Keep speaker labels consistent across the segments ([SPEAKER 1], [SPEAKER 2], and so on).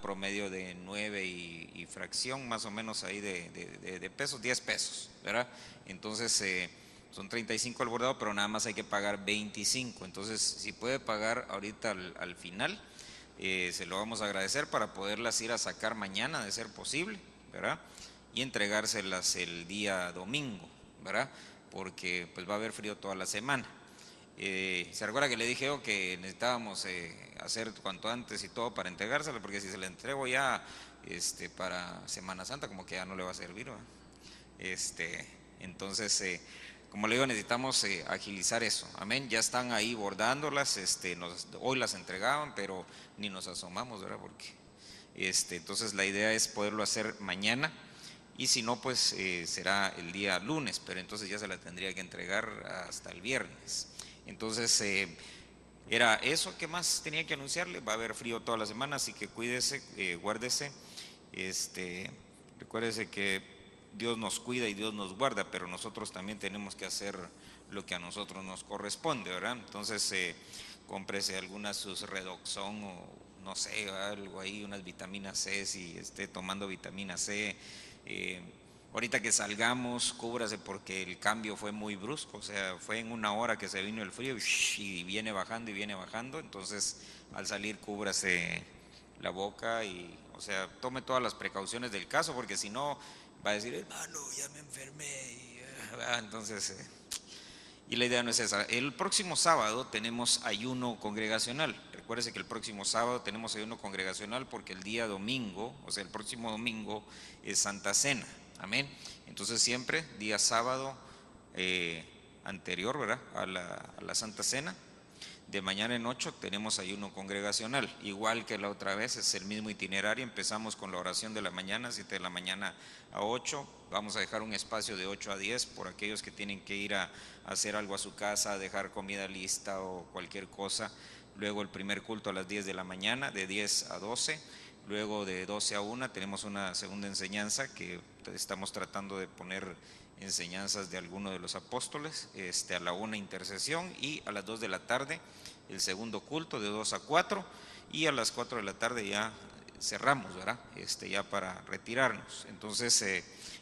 [SPEAKER 1] promedio de 9 y fracción, más o menos ahí de pesos, 10 pesos, ¿verdad? Entonces son 35 el bordado, pero nada más hay que pagar 25. Entonces, si puede pagar ahorita al final, se lo vamos a agradecer para poderlas ir a sacar mañana, de ser posible, ¿verdad? Y entregárselas el día domingo, ¿verdad? Porque pues va a haber frío toda la semana. ¿Se recuerda que le dije yo que necesitábamos hacer cuanto antes y todo para entregársela? Porque si se la entrego ya para Semana Santa, como que ya no le va a servir, ¿verdad? Entonces, como le digo, necesitamos agilizar eso. Amén. Ya están ahí bordándolas, hoy las entregaban, pero ni nos asomamos, ¿verdad? Porque entonces la idea es poderlo hacer mañana, y si no, pues será el día lunes, pero entonces ya se la tendría que entregar hasta el viernes. Entonces era eso. ¿Qué más tenía que anunciarle? Va a haber frío toda la semana, así que cuídese, guárdese, recuérdese que Dios nos cuida y Dios nos guarda, pero nosotros también tenemos que hacer lo que a nosotros nos corresponde, ¿verdad? Entonces cómprese alguna sus Redoxon o no sé, algo ahí, unas vitaminas C, si esté tomando vitamina C. Ahorita que salgamos, cúbrase, porque el cambio fue muy brusco, o sea, fue en una hora que se vino el frío y viene bajando y viene bajando. Entonces al salir cúbrase la boca y, o sea, tome todas las precauciones del caso, porque si no va a decir, hermano, ya me enfermé. Entonces, y la idea no es esa. El próximo sábado tenemos ayuno congregacional. Recuérdese que el próximo sábado tenemos ayuno congregacional porque el día domingo, o sea, el próximo domingo es Santa Cena. Amén. Entonces siempre, día sábado anterior, ¿verdad?, a la Santa Cena, de mañana en 8 tenemos ayuno congregacional, igual que la otra vez, es el mismo itinerario. Empezamos con la oración de la mañana, 7 de la mañana a 8, vamos a dejar un espacio de 8 a 10 por aquellos que tienen que ir a hacer algo a su casa, a dejar comida lista o cualquier cosa. Luego el primer culto a las 10 de la mañana, de 10 a 12, luego de 12 a 1 tenemos una segunda enseñanza que estamos tratando de poner enseñanzas de alguno de los apóstoles, a la 1 intercesión, y a las 2 de la tarde el segundo culto de 2 a 4, y a las 4 de la tarde ya cerramos, ¿verdad? Ya para retirarnos. Entonces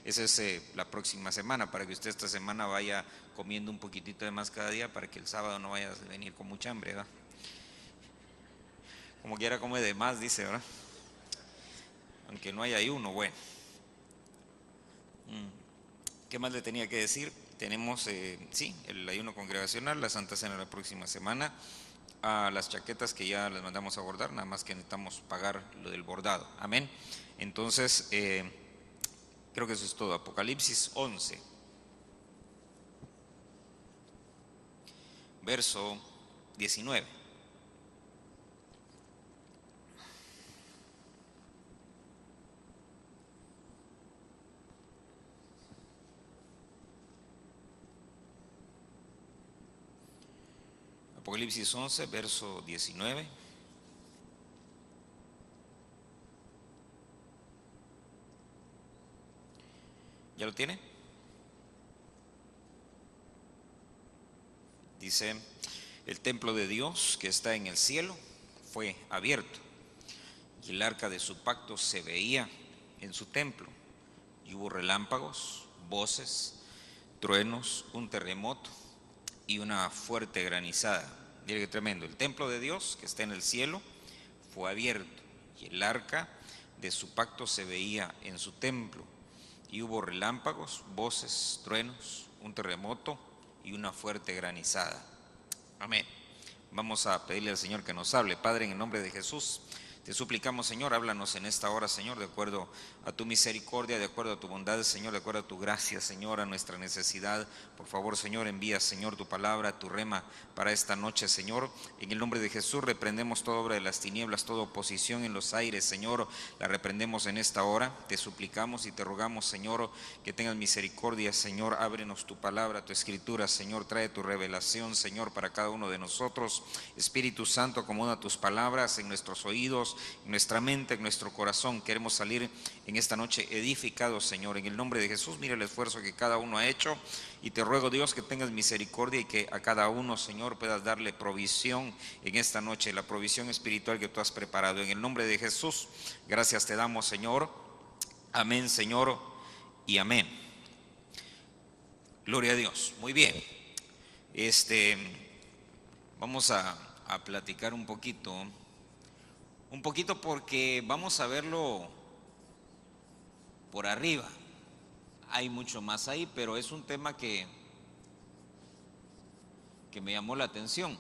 [SPEAKER 1] esa es la próxima semana, para que usted esta semana vaya comiendo un poquitito de más cada día, para que el sábado no vaya a venir con mucha hambre, ¿verdad? Como quiera come de más, dice, ¿verdad? Aunque no haya ayuno, bueno. ¿Qué más le tenía que decir? Tenemos, sí, el ayuno congregacional, la Santa Cena la próxima semana, a las chaquetas que ya las mandamos a bordar, nada más que necesitamos pagar lo del bordado. Amén. Entonces, creo que eso es todo. Apocalipsis 11, verso 19. Apocalipsis 11, verso 19. ¿Ya lo tiene? Dice: el templo de Dios que está en el cielo fue abierto, y el arca de su pacto se veía en su templo, y hubo relámpagos, voces, truenos, un terremoto y una fuerte granizada. Mire qué tremendo. El templo de Dios que está en el cielo fue abierto, y el arca de su pacto se veía en su templo, y hubo relámpagos, voces, truenos, un terremoto y una fuerte granizada. Amén. Vamos a pedirle al Señor que nos hable. Padre, en el nombre de Jesús, te suplicamos, Señor, háblanos en esta hora, Señor, de acuerdo a tu misericordia, de acuerdo a tu bondad, Señor, de acuerdo a tu gracia, Señor, a nuestra necesidad. Por favor, Señor, envía, Señor, tu palabra, tu rema para esta noche, Señor. En el nombre de Jesús reprendemos toda obra de las tinieblas, toda oposición en los aires, Señor, la reprendemos en esta hora. Te suplicamos y te rogamos, Señor, que tengas misericordia, Señor. Ábrenos tu palabra, tu escritura, Señor. Trae tu revelación, Señor, para cada uno de nosotros. Espíritu Santo, acomoda tus palabras en nuestros oídos, en nuestra mente, en nuestro corazón. Queremos salir en esta noche edificados, Señor, en el nombre de Jesús. Mira el esfuerzo que cada uno ha hecho, y te ruego, Dios, que tengas misericordia y que a cada uno, Señor, puedas darle provisión en esta noche, la provisión espiritual que tú has preparado. En el nombre de Jesús, gracias te damos, Señor. Amén, Señor, y amén. Gloria a Dios. Muy bien. Vamos a platicar un poquito porque vamos a verlo por arriba. Hay mucho más ahí, pero es un tema que me llamó la atención.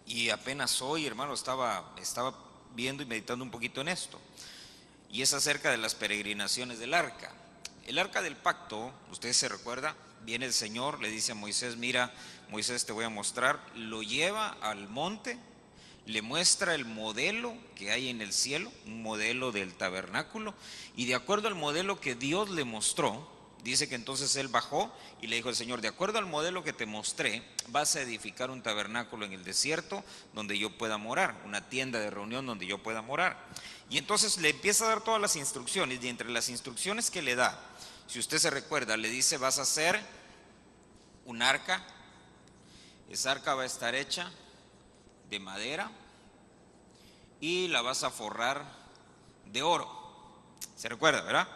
[SPEAKER 1] Y apenas hoy, hermano, estaba viendo y meditando un poquito en esto. Y es acerca de las peregrinaciones del arca. El arca del pacto, usted se recuerda, viene el Señor, le dice a Moisés: mira, Moisés, te voy a mostrar. Lo lleva al monte, le muestra el modelo que hay en el cielo, un modelo del tabernáculo, y de acuerdo al modelo que Dios le mostró, dice que entonces él bajó y le dijo al Señor: de acuerdo al modelo que te mostré, vas a edificar un tabernáculo en el desierto donde yo pueda morar, una tienda de reunión donde yo pueda morar. Y entonces le empieza a dar todas las instrucciones, y entre las instrucciones que le da, si usted se recuerda, le dice: vas a hacer un arca. Esa arca va a estar hecha de madera y la vas a forrar de oro. ¿Se recuerda, verdad?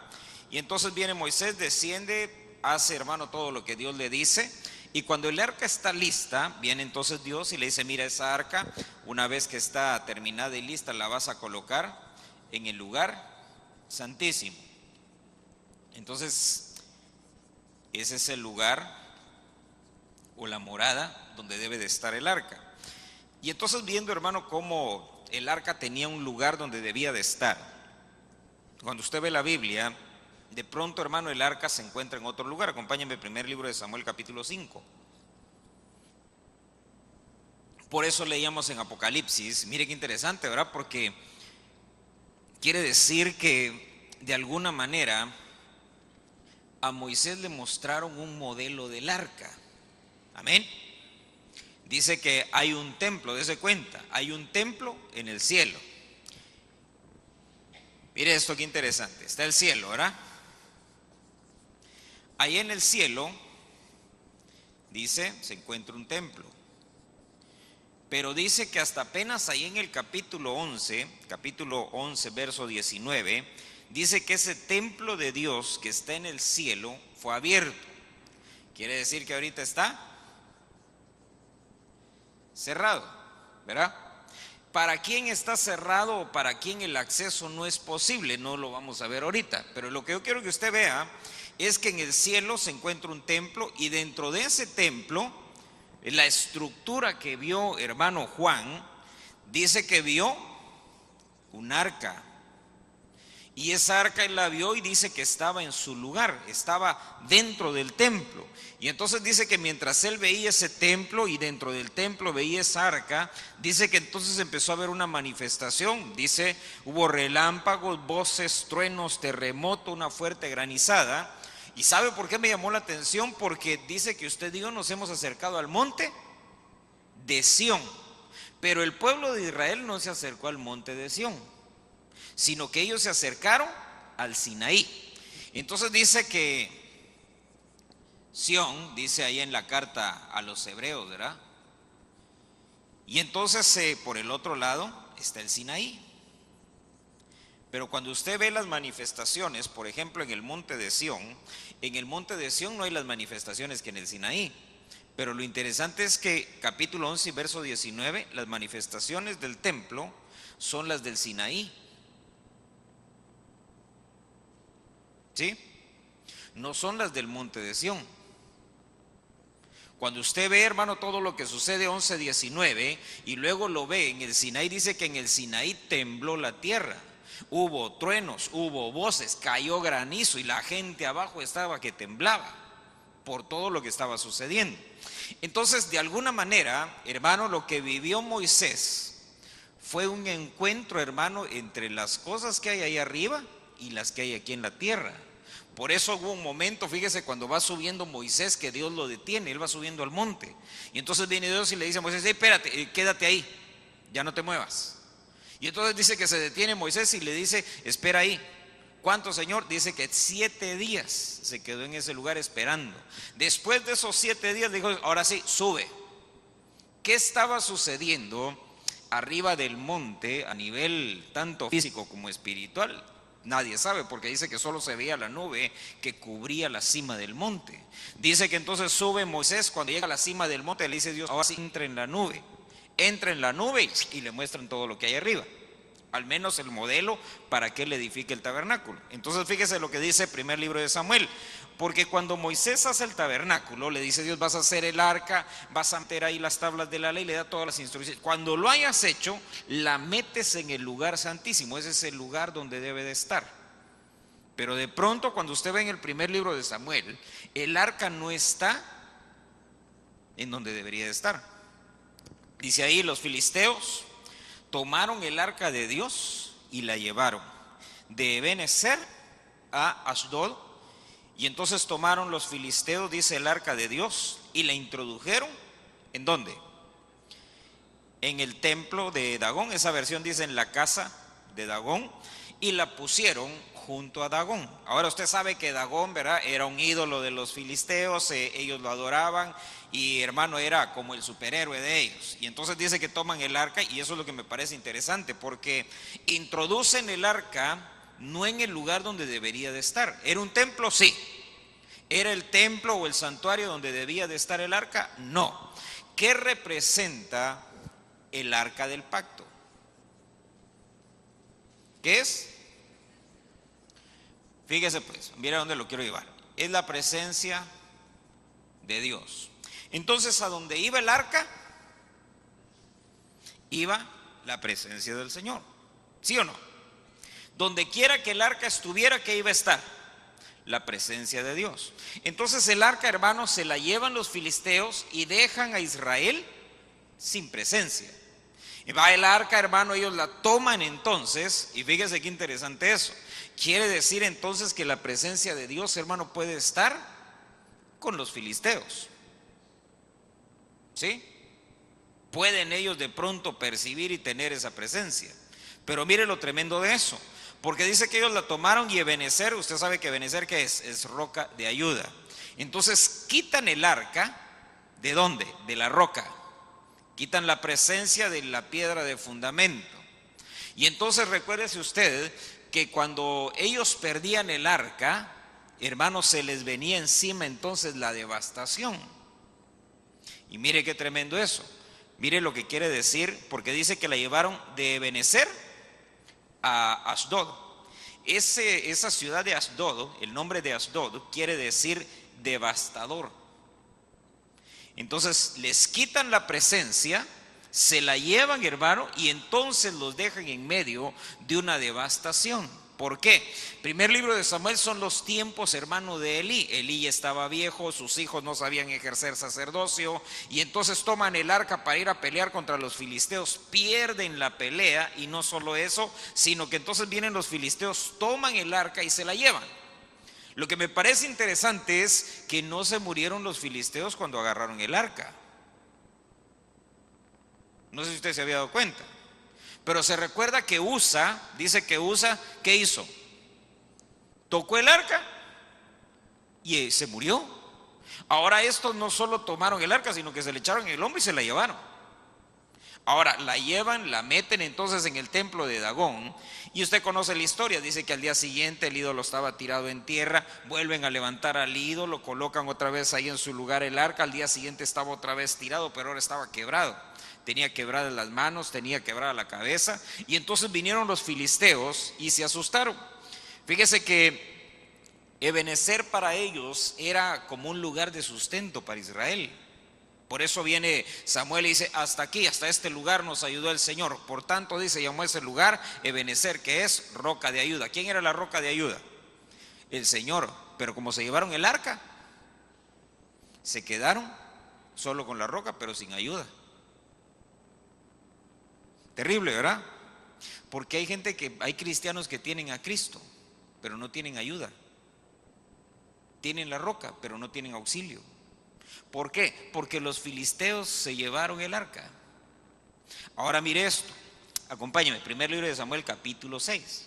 [SPEAKER 1] Y entonces viene Moisés, desciende, hace, hermano, todo lo que Dios le dice. Y cuando el arca está lista, viene entonces Dios y le dice: mira, esa arca, una vez que está terminada y lista, la vas a colocar en el lugar santísimo. Entonces, ese es el lugar o la morada donde debe de estar el arca. Y entonces, viendo, hermano, cómo el arca tenía un lugar donde debía de estar, cuando usted ve la Biblia, de pronto, hermano, el arca se encuentra en otro lugar. Acompáñenme al primer libro de Samuel, capítulo 5. Por eso leíamos en Apocalipsis. Mire qué interesante, ¿verdad? Porque quiere decir que de alguna manera a Moisés le mostraron un modelo del arca. Amén. Dice que hay un templo, dése cuenta, hay un templo en el cielo. Mire esto, qué interesante. Está el cielo, ¿verdad? Ahí en el cielo, dice, se encuentra un templo. Pero dice que hasta apenas ahí en el capítulo 11, verso 19, dice que ese templo de Dios que está en el cielo fue abierto. Quiere decir que ahorita está cerrado, ¿verdad? ¿Para quién está cerrado o para quién el acceso no es posible? No lo vamos a ver ahorita, pero lo que yo quiero que usted vea es que en el cielo se encuentra un templo, y dentro de ese templo, la estructura que vio, hermano Juan, dice que vio un arca. Y esa arca él la vio y dice que estaba en su lugar, estaba dentro del templo. Y entonces dice que mientras él veía ese templo y dentro del templo veía esa arca, dice que entonces empezó a haber una manifestación. Dice, hubo relámpagos, voces, truenos, terremoto, una fuerte granizada. ¿Y sabe por qué me llamó la atención? Porque dice que usted y yo nos hemos acercado al monte de Sión. Pero el pueblo de Israel no se acercó al monte de Sión, sino que ellos se acercaron al Sinaí. Entonces dice que Sión, dice ahí en la carta a los hebreos, ¿verdad? Y entonces por el otro lado está el Sinaí. Pero cuando usted ve las manifestaciones, por ejemplo en el monte de Sión, en el monte de Sión no hay las manifestaciones que en el Sinaí. Pero lo interesante es que capítulo 11, verso 19, las manifestaciones del templo son las del Sinaí. ¿Sí? No son las del monte de Sión. Cuando usted ve, hermano, todo lo que sucede 11:19 y luego lo ve en el Sinaí, dice que en el Sinaí tembló la tierra, hubo truenos, hubo voces, cayó granizo y la gente abajo estaba que temblaba por todo lo que estaba sucediendo. Entonces, de alguna manera, hermano, lo que vivió Moisés fue un encuentro, hermano, entre las cosas que hay ahí arriba y las que hay aquí en la tierra. Por eso hubo un momento, fíjese, cuando va subiendo Moisés, que Dios lo detiene, él va subiendo al monte. Y entonces viene Dios y le dice a Moisés: espérate, quédate ahí, ya no te muevas. Y entonces dice que se detiene Moisés y le dice: espera ahí. ¿Cuánto, Señor? Dice que 7 días se quedó en ese lugar esperando. Después de esos 7 días dijo: ahora sí, sube. ¿Qué estaba sucediendo arriba del monte a nivel tanto físico como espiritual? Nadie sabe, porque dice que solo se veía la nube que cubría la cima del monte. Dice que entonces sube Moisés, cuando llega a la cima del monte le dice Dios: ahora sí, entra en la nube. Entra en la nube y le muestran todo lo que hay arriba, al menos el modelo para que él edifique el tabernáculo. Entonces fíjese lo que dice el primer libro de Samuel: porque cuando Moisés hace el tabernáculo, le dice Dios: vas a hacer el arca, vas a meter ahí las tablas de la ley, le da todas las instrucciones. Cuando lo hayas hecho, la metes en el lugar santísimo, ese es el lugar donde debe de estar. Pero de pronto, cuando usted ve en el primer libro de Samuel, el arca no está en donde debería de estar. Dice ahí: los filisteos tomaron el arca de Dios y la llevaron de Ebenezer a Asdod. Y entonces tomaron los filisteos, dice, el arca de Dios y la introdujeron. ¿En dónde? En el templo de Dagón. Esa versión dice en la casa de Dagón. Y la pusieron junto a Dagón. Ahora usted sabe que Dagón, ¿verdad?, era un ídolo de los filisteos, ellos lo adoraban y, hermano, era como el superhéroe de ellos. Y entonces dice que toman el arca, y eso es lo que me parece interesante, porque introducen el arca no en el lugar donde debería de estar. ¿Era un templo? Sí. ¿Era el templo o el santuario donde debía de estar el arca? No. ¿Qué representa el arca del pacto? ¿Qué es? Fíjese pues, mira dónde lo quiero llevar. Es la presencia de Dios. Entonces, a donde iba el arca, iba la presencia del Señor. ¿Sí o no? Donde quiera que el arca estuviera, ¿qué iba a estar? La presencia de Dios. Entonces el arca, hermanos, se la llevan los filisteos y dejan a Israel sin presencia. Y va el arca, hermano, ellos la toman entonces, y fíjese qué interesante eso. Quiere decir entonces que la presencia de Dios, hermano, puede estar con los filisteos. ¿Sí? Pueden ellos de pronto percibir y tener esa presencia. Pero mire lo tremendo de eso, porque dice que ellos la tomaron y Ebenezer, usted sabe que Ebenezer, ¿qué es? Es roca de ayuda. Entonces quitan el arca, ¿de dónde? De la roca. Quitan la presencia de la piedra de fundamento. Y entonces recuérdese usted que cuando ellos perdían el arca, hermanos, se les venía encima entonces la devastación. Y mire qué tremendo eso. Mire lo que quiere decir, porque dice que la llevaron de Ebenezer a Asdod. Esa ciudad de Asdod, el nombre de Asdod quiere decir devastador. Entonces les quitan la presencia, se la llevan, hermano, y entonces los dejan en medio de una devastación. ¿Por qué? Primer libro de Samuel son los tiempos, hermano, de Elí. Elí ya estaba viejo, sus hijos no sabían ejercer sacerdocio, y entonces toman el arca para ir a pelear contra los filisteos, pierden la pelea, y no solo eso, sino que entonces vienen los filisteos, toman el arca y se la llevan. Lo que me parece interesante es que no se murieron los filisteos cuando agarraron el arca. No sé si usted se había dado cuenta, pero se recuerda que Usa, dice que Usa, ¿qué hizo? Tocó el arca y se murió. Ahora estos no solo tomaron el arca, sino que se le echaron en el hombro y se la llevaron. Ahora la llevan, la meten entonces en el templo de Dagón, y usted conoce la historia. Dice que al día siguiente el ídolo estaba tirado en tierra, vuelven a levantar al ídolo, colocan otra vez ahí en su lugar el arca. Al día siguiente estaba otra vez tirado, pero ahora estaba quebrado. Tenía quebradas las manos, tenía quebrada la cabeza, y entonces vinieron los filisteos y se asustaron. Fíjese que Ebenezer para ellos era como un lugar de sustento para Israel. Por eso viene Samuel y dice: hasta aquí, hasta este lugar nos ayudó el Señor. Por tanto, dice, llamó ese lugar Ebenezer, que es roca de ayuda. ¿Quién era la roca de ayuda? El Señor. Pero como se llevaron el arca, se quedaron solo con la roca, pero sin ayuda. Terrible, ¿verdad? Porque hay cristianos que tienen a Cristo, pero no tienen ayuda. tienen la roca, pero no tienen auxilio. ¿Por qué? Porque los filisteos se llevaron el arca. Ahora mire esto, acompáñeme, primer libro de Samuel, capítulo 6.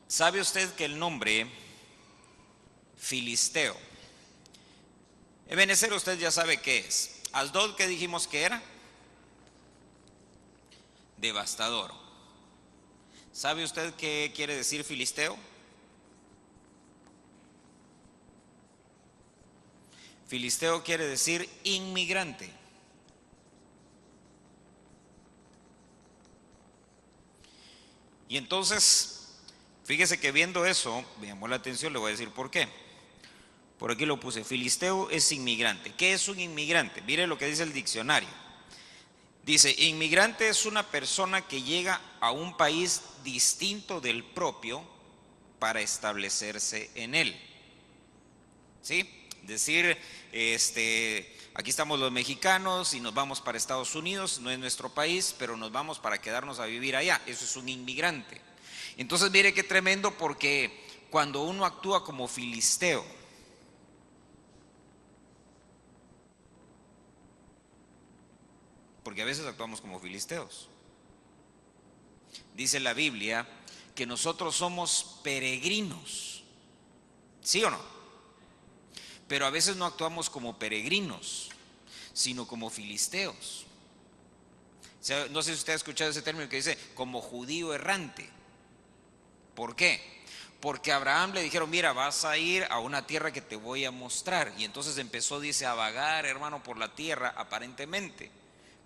[SPEAKER 1] ¿Sabe usted que el nombre filisteo, Ebenezer, usted ya sabe qué es? Asdod, ¿qué dijimos que era? Devastador. ¿Sabe usted qué quiere decir filisteo? Filisteo quiere decir inmigrante. Y entonces, fíjese que viendo eso, me llamó la atención, le voy a decir por qué. Por aquí lo puse, filisteo es inmigrante. ¿Qué es un inmigrante? Mire lo que dice el diccionario. Dice, inmigrante es una persona que llega a un país distinto del propio para establecerse en él. ¿Sí? Decir, aquí estamos los mexicanos y nos vamos para Estados Unidos, no es nuestro país, pero nos vamos para quedarnos a vivir allá. Eso es un inmigrante. Entonces mire qué tremendo, porque cuando uno actúa como filisteo, porque a veces actuamos como filisteos, dice la Biblia que nosotros somos peregrinos, ¿sí o no? Pero a veces no actuamos como peregrinos, sino como filisteos. O sea, no sé si usted ha escuchado ese término que dice como judío errante. ¿Por qué? Porque a Abraham le dijeron, mira, vas a ir a una tierra que te voy a mostrar. Y entonces empezó, dice, a vagar, hermano, por la tierra, aparentemente.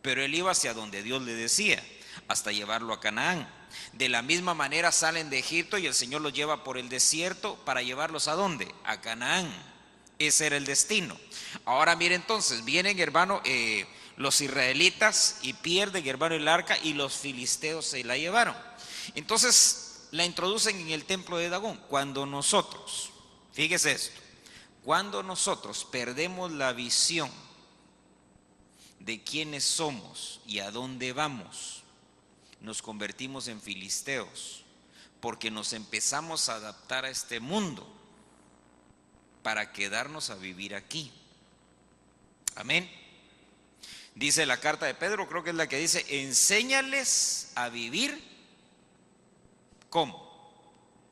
[SPEAKER 1] Pero él iba hacia donde Dios le decía, hasta llevarlo a Canaán. De la misma manera salen de Egipto y el Señor los lleva por el desierto para llevarlos ¿a dónde? A Canaán. Ese era el destino. Ahora mire entonces, vienen, hermano, los israelitas y pierden, hermano, el arca, y los filisteos se la llevaron. Entonces la introducen en el templo de Dagón. Cuando nosotros, fíjese esto, cuando nosotros perdemos la visión de quiénes somos y a dónde vamos, nos convertimos en filisteos, porque nos empezamos a adaptar a este mundo para quedarnos a vivir aquí. Amén. Dice la carta de Pedro, creo que es la que dice, enséñales a vivir, ¿cómo?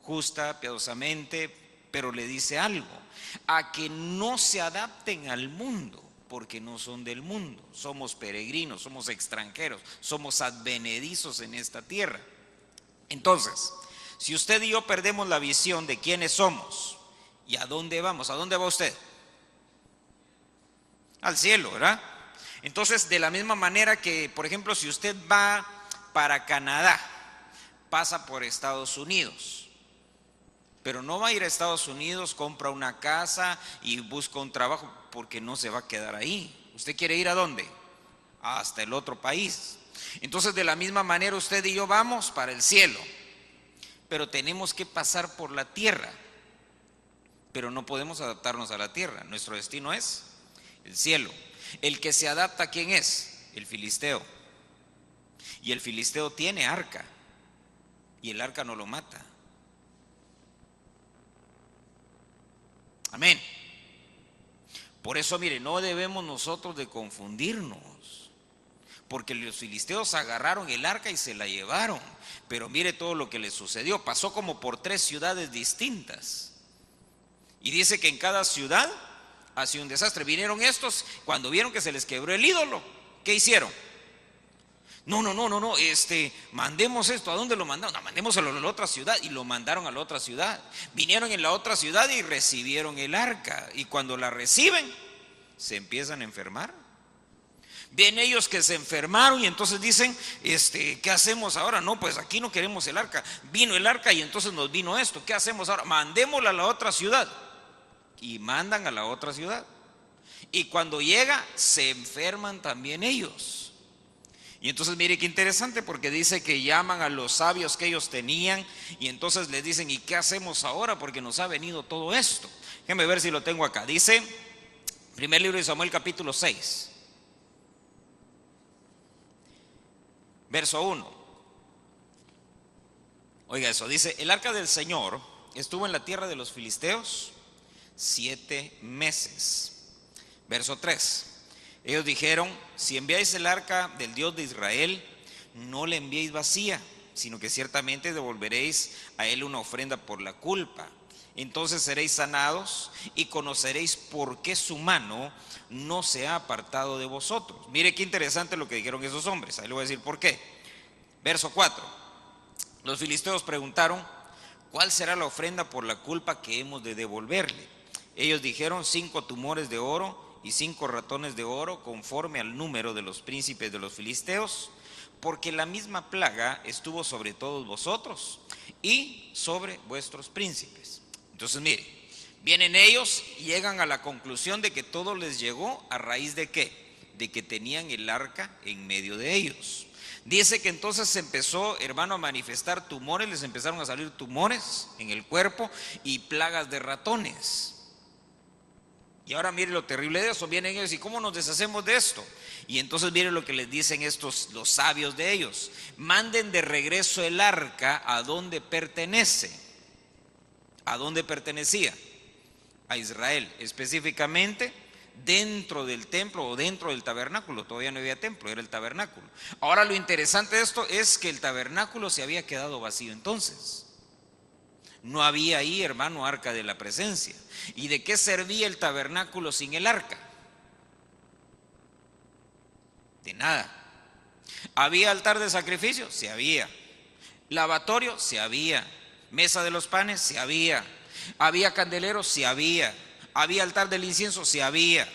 [SPEAKER 1] Justa, piadosamente, pero le dice algo, a que no se adapten al mundo, porque no son del mundo, somos peregrinos, somos extranjeros, somos advenedizos en esta tierra. Entonces, si usted y yo perdemos la visión de quiénes somos y a dónde vamos, ¿a dónde va usted? Al cielo, ¿verdad? Entonces, de la misma manera que, por ejemplo, si usted va para Canadá, pasa por Estados Unidos, pero no va a ir a Estados Unidos, compra una casa y busca un trabajo, porque no se va a quedar ahí. ¿Usted quiere ir a dónde? Hasta el otro país. Entonces, de la misma manera, usted y yo vamos para el cielo, pero tenemos que pasar por la tierra, pero no podemos adaptarnos a la tierra. Nuestro destino es el cielo. El que se adapta, ¿quién es? El filisteo. Y el filisteo tiene arca, y el arca no lo mata. Amén. Por eso, mire, no debemos nosotros de confundirnos, porque los filisteos agarraron el arca y se la llevaron. Pero mire todo lo que le sucedió. Pasó como por 3 ciudades distintas, y dice que en cada ciudad hacía un desastre. Vinieron estos, cuando vieron que se les quebró el ídolo, ¿qué hicieron? No, mandemos esto. ¿A dónde lo mandaron? No, mandémoselo a la otra ciudad. Y lo mandaron a la otra ciudad. Vinieron en la otra ciudad y recibieron el arca. Y cuando la reciben, se empiezan a enfermar. Ven ellos que se enfermaron y entonces dicen, ¿qué hacemos ahora? No, pues aquí no queremos el arca. Vino el arca y entonces nos vino esto. ¿Qué hacemos ahora? Mandémosla a la otra ciudad. Y mandan a la otra ciudad. Y cuando llega, se enferman también ellos. Y entonces mire qué interesante, porque dice que llaman a los sabios que ellos tenían y entonces les dicen, ¿y qué hacemos ahora? Porque nos ha venido todo esto. Déjenme ver si lo tengo acá. Dice, primer libro de Samuel, capítulo 6, verso 1. Oiga eso, dice, el arca del Señor estuvo en la tierra de los filisteos 7 meses. Verso 3. Ellos dijeron, si enviáis el arca del Dios de Israel, no la enviéis vacía, sino que ciertamente devolveréis a él una ofrenda por la culpa. Entonces seréis sanados y conoceréis por qué su mano no se ha apartado de vosotros. Mire qué interesante lo que dijeron esos hombres. Ahí le voy a decir por qué. Verso 4. Los filisteos preguntaron, ¿cuál será la ofrenda por la culpa que hemos de devolverle? Ellos dijeron, 5 tumores de oro y 5 ratones de oro, conforme al número de los príncipes de los filisteos, porque la misma plaga estuvo sobre todos vosotros y sobre vuestros príncipes. Entonces mire, vienen ellos y llegan a la conclusión de que todo les llegó a raíz de ¿qué? De que tenían el arca en medio de ellos. Dice que entonces se empezó, hermano, a manifestar tumores, les empezaron a salir tumores en el cuerpo y plagas de ratones. Y ahora mire lo terrible de eso, vienen ellos y ¿cómo nos deshacemos de esto? Y entonces mire lo que les dicen los sabios de ellos: manden de regreso el arca a donde pertenece. ¿A dónde pertenecía? A Israel, específicamente dentro del templo o dentro del tabernáculo. Todavía no había templo, era el tabernáculo. Ahora lo interesante de esto es que el tabernáculo se había quedado vacío entonces. No había ahí, hermano, arca de la presencia. ¿Y de qué servía el tabernáculo sin el arca? De nada. ¿Había altar de sacrificio? Sí había. ¿Lavatorio? Sí había. ¿Mesa de los panes? Sí había. ¿Había candeleros? Sí había. ¿Había altar del incienso? Sí había.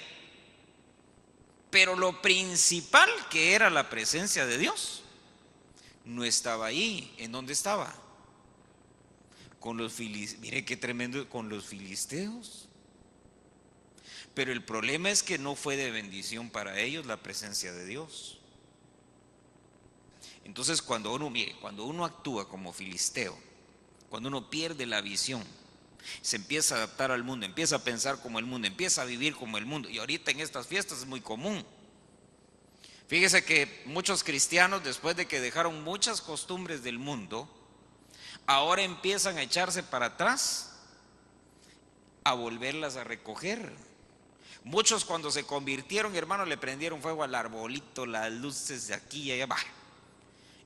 [SPEAKER 1] Pero lo principal, que era la presencia de Dios, no estaba ahí. ¿En dónde estaba? Con los filisteos. Mire qué tremendo, con los filisteos. Pero el problema es que no fue de bendición para ellos la presencia de Dios. Entonces cuando uno actúa como filisteo, cuando uno pierde la visión, se empieza a adaptar al mundo, empieza a pensar como el mundo, empieza a vivir como el mundo. Y ahorita en estas fiestas es muy común. Fíjese que muchos cristianos, después de que dejaron muchas costumbres del mundo, ahora empiezan a echarse para atrás, a volverlas a recoger. Muchos cuando se convirtieron, hermano, le prendieron fuego al arbolito, las luces de aquí y allá.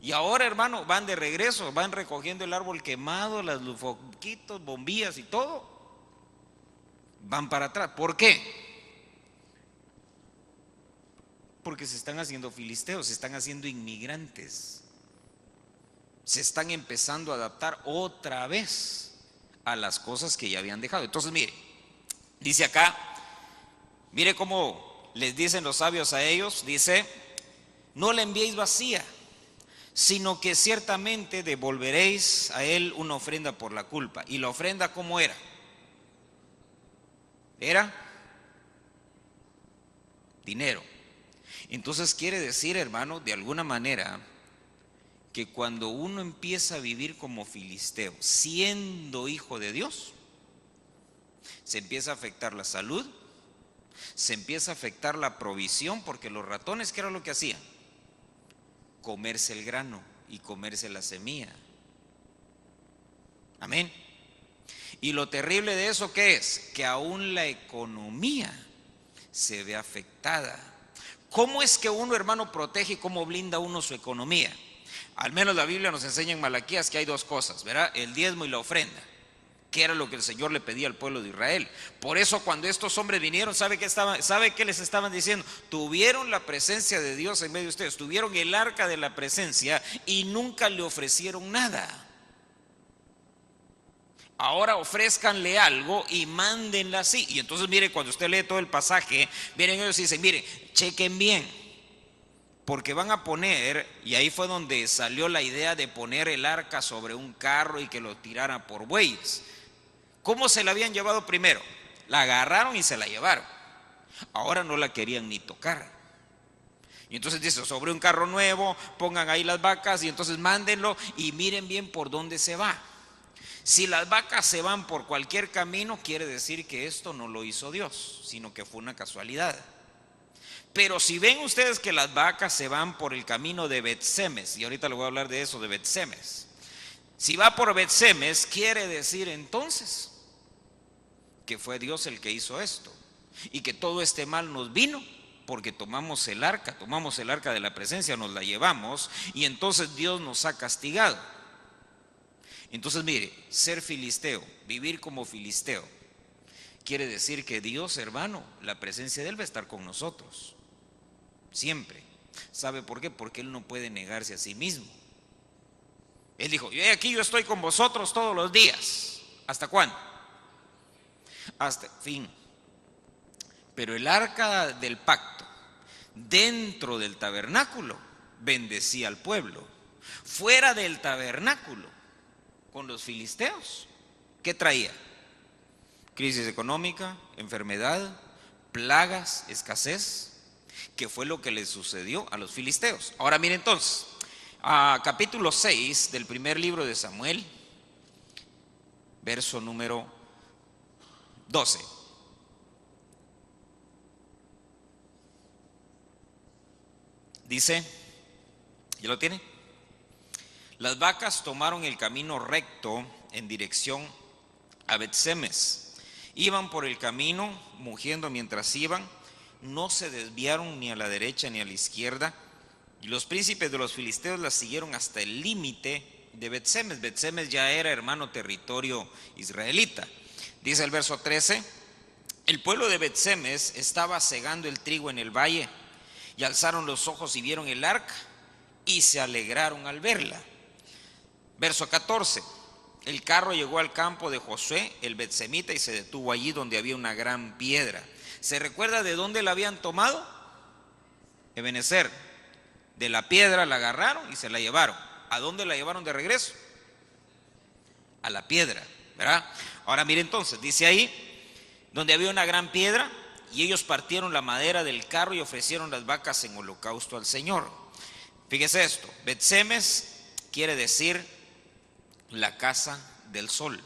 [SPEAKER 1] Y ahora, hermano, van de regreso, van recogiendo el árbol quemado, las foquitos, bombillas y todo. Van para atrás. ¿Por qué? Porque se están haciendo filisteos, se están haciendo inmigrantes. Se están empezando a adaptar otra vez a las cosas que ya habían dejado. Entonces, mire, dice acá, mire cómo les dicen los sabios a ellos, dice, no la enviéis vacía, sino que ciertamente devolveréis a él una ofrenda por la culpa. ¿Y la ofrenda cómo era? Era dinero. Entonces quiere decir, hermano, de alguna manera, que cuando uno empieza a vivir como filisteo, siendo hijo de Dios, se empieza a afectar la salud, se empieza a afectar la provisión, porque los ratones, ¿qué era lo que hacían? Comerse el grano y comerse la semilla. Amén. Y lo terrible de eso, ¿qué es? Que aún la economía se ve afectada. ¿Cómo es que uno, hermano, protege y cómo blinda uno su economía? Al menos la Biblia nos enseña en Malaquías que hay dos cosas, ¿verdad? El diezmo y la ofrenda, que era lo que el Señor le pedía al pueblo de Israel. Por eso cuando estos hombres vinieron, ¿sabe qué les estaban diciendo? Tuvieron la presencia de Dios en medio de ustedes, tuvieron el arca de la presencia y nunca le ofrecieron nada. Ahora ofrézcanle algo y mándenla así. Y entonces mire, cuando usted lee todo el pasaje, vienen ellos y dicen, mire, chequen bien, porque van a poner, y ahí fue donde salió la idea de poner el arca sobre un carro y que lo tiraran por bueyes. ¿Cómo se la habían llevado primero? La agarraron y se la llevaron. Ahora no la querían ni tocar. Y entonces dice, sobre un carro nuevo, pongan ahí las vacas y entonces mándenlo y miren bien por dónde se va. Si las vacas se van por cualquier camino, quiere decir que esto no lo hizo Dios, sino que fue una casualidad. Pero si ven ustedes que las vacas se van por el camino de Bet-Semes, y ahorita les voy a hablar de eso, de Bet-Semes, Si va por Bet-Semes, quiere decir entonces que fue Dios el que hizo esto y que todo este mal nos vino porque tomamos el arca de la presencia, nos la llevamos y entonces Dios nos ha castigado. Entonces mire, ser filisteo, vivir como filisteo, quiere decir que Dios, hermano, la presencia de Él va a estar con nosotros, siempre. ¿Sabe por qué? Porque Él no puede negarse a sí mismo. Él dijo, aquí yo estoy con vosotros todos los días. ¿Hasta cuándo? Hasta fin. Pero el arca del pacto, dentro del tabernáculo, bendecía al pueblo. Fuera del tabernáculo, con los filisteos, ¿qué traía? Crisis económica, enfermedad, plagas, escasez, que fue lo que le sucedió a los filisteos. Ahora mire entonces, capítulo 6 del primer libro de Samuel, verso número 12. Dice, ¿ya lo tiene? Las vacas tomaron el camino recto en dirección a Bet-Semes. Iban por el camino mugiendo mientras iban, no se desviaron ni a la derecha ni a la izquierda. Y los príncipes de los filisteos las siguieron hasta el límite de Bet-Semes. Bet-Semes ya era, hermano, territorio israelita. Dice el verso 13, el pueblo de Bet-Semes estaba segando el trigo en el valle, y alzaron los ojos y vieron el arca, y se alegraron al verla. Verso 14, el carro llegó al campo de Josué, el betsemita, y se detuvo allí donde había una gran piedra. ¿Se recuerda de dónde la habían tomado? Ebenezer. De la piedra la agarraron y se la llevaron. ¿A dónde la llevaron de regreso? A la piedra, ¿verdad? Ahora mire entonces, dice ahí, donde había una gran piedra, y ellos partieron la madera del carro y ofrecieron las vacas en holocausto al Señor. Fíjese esto, Bet-Semes quiere decir la casa del sol.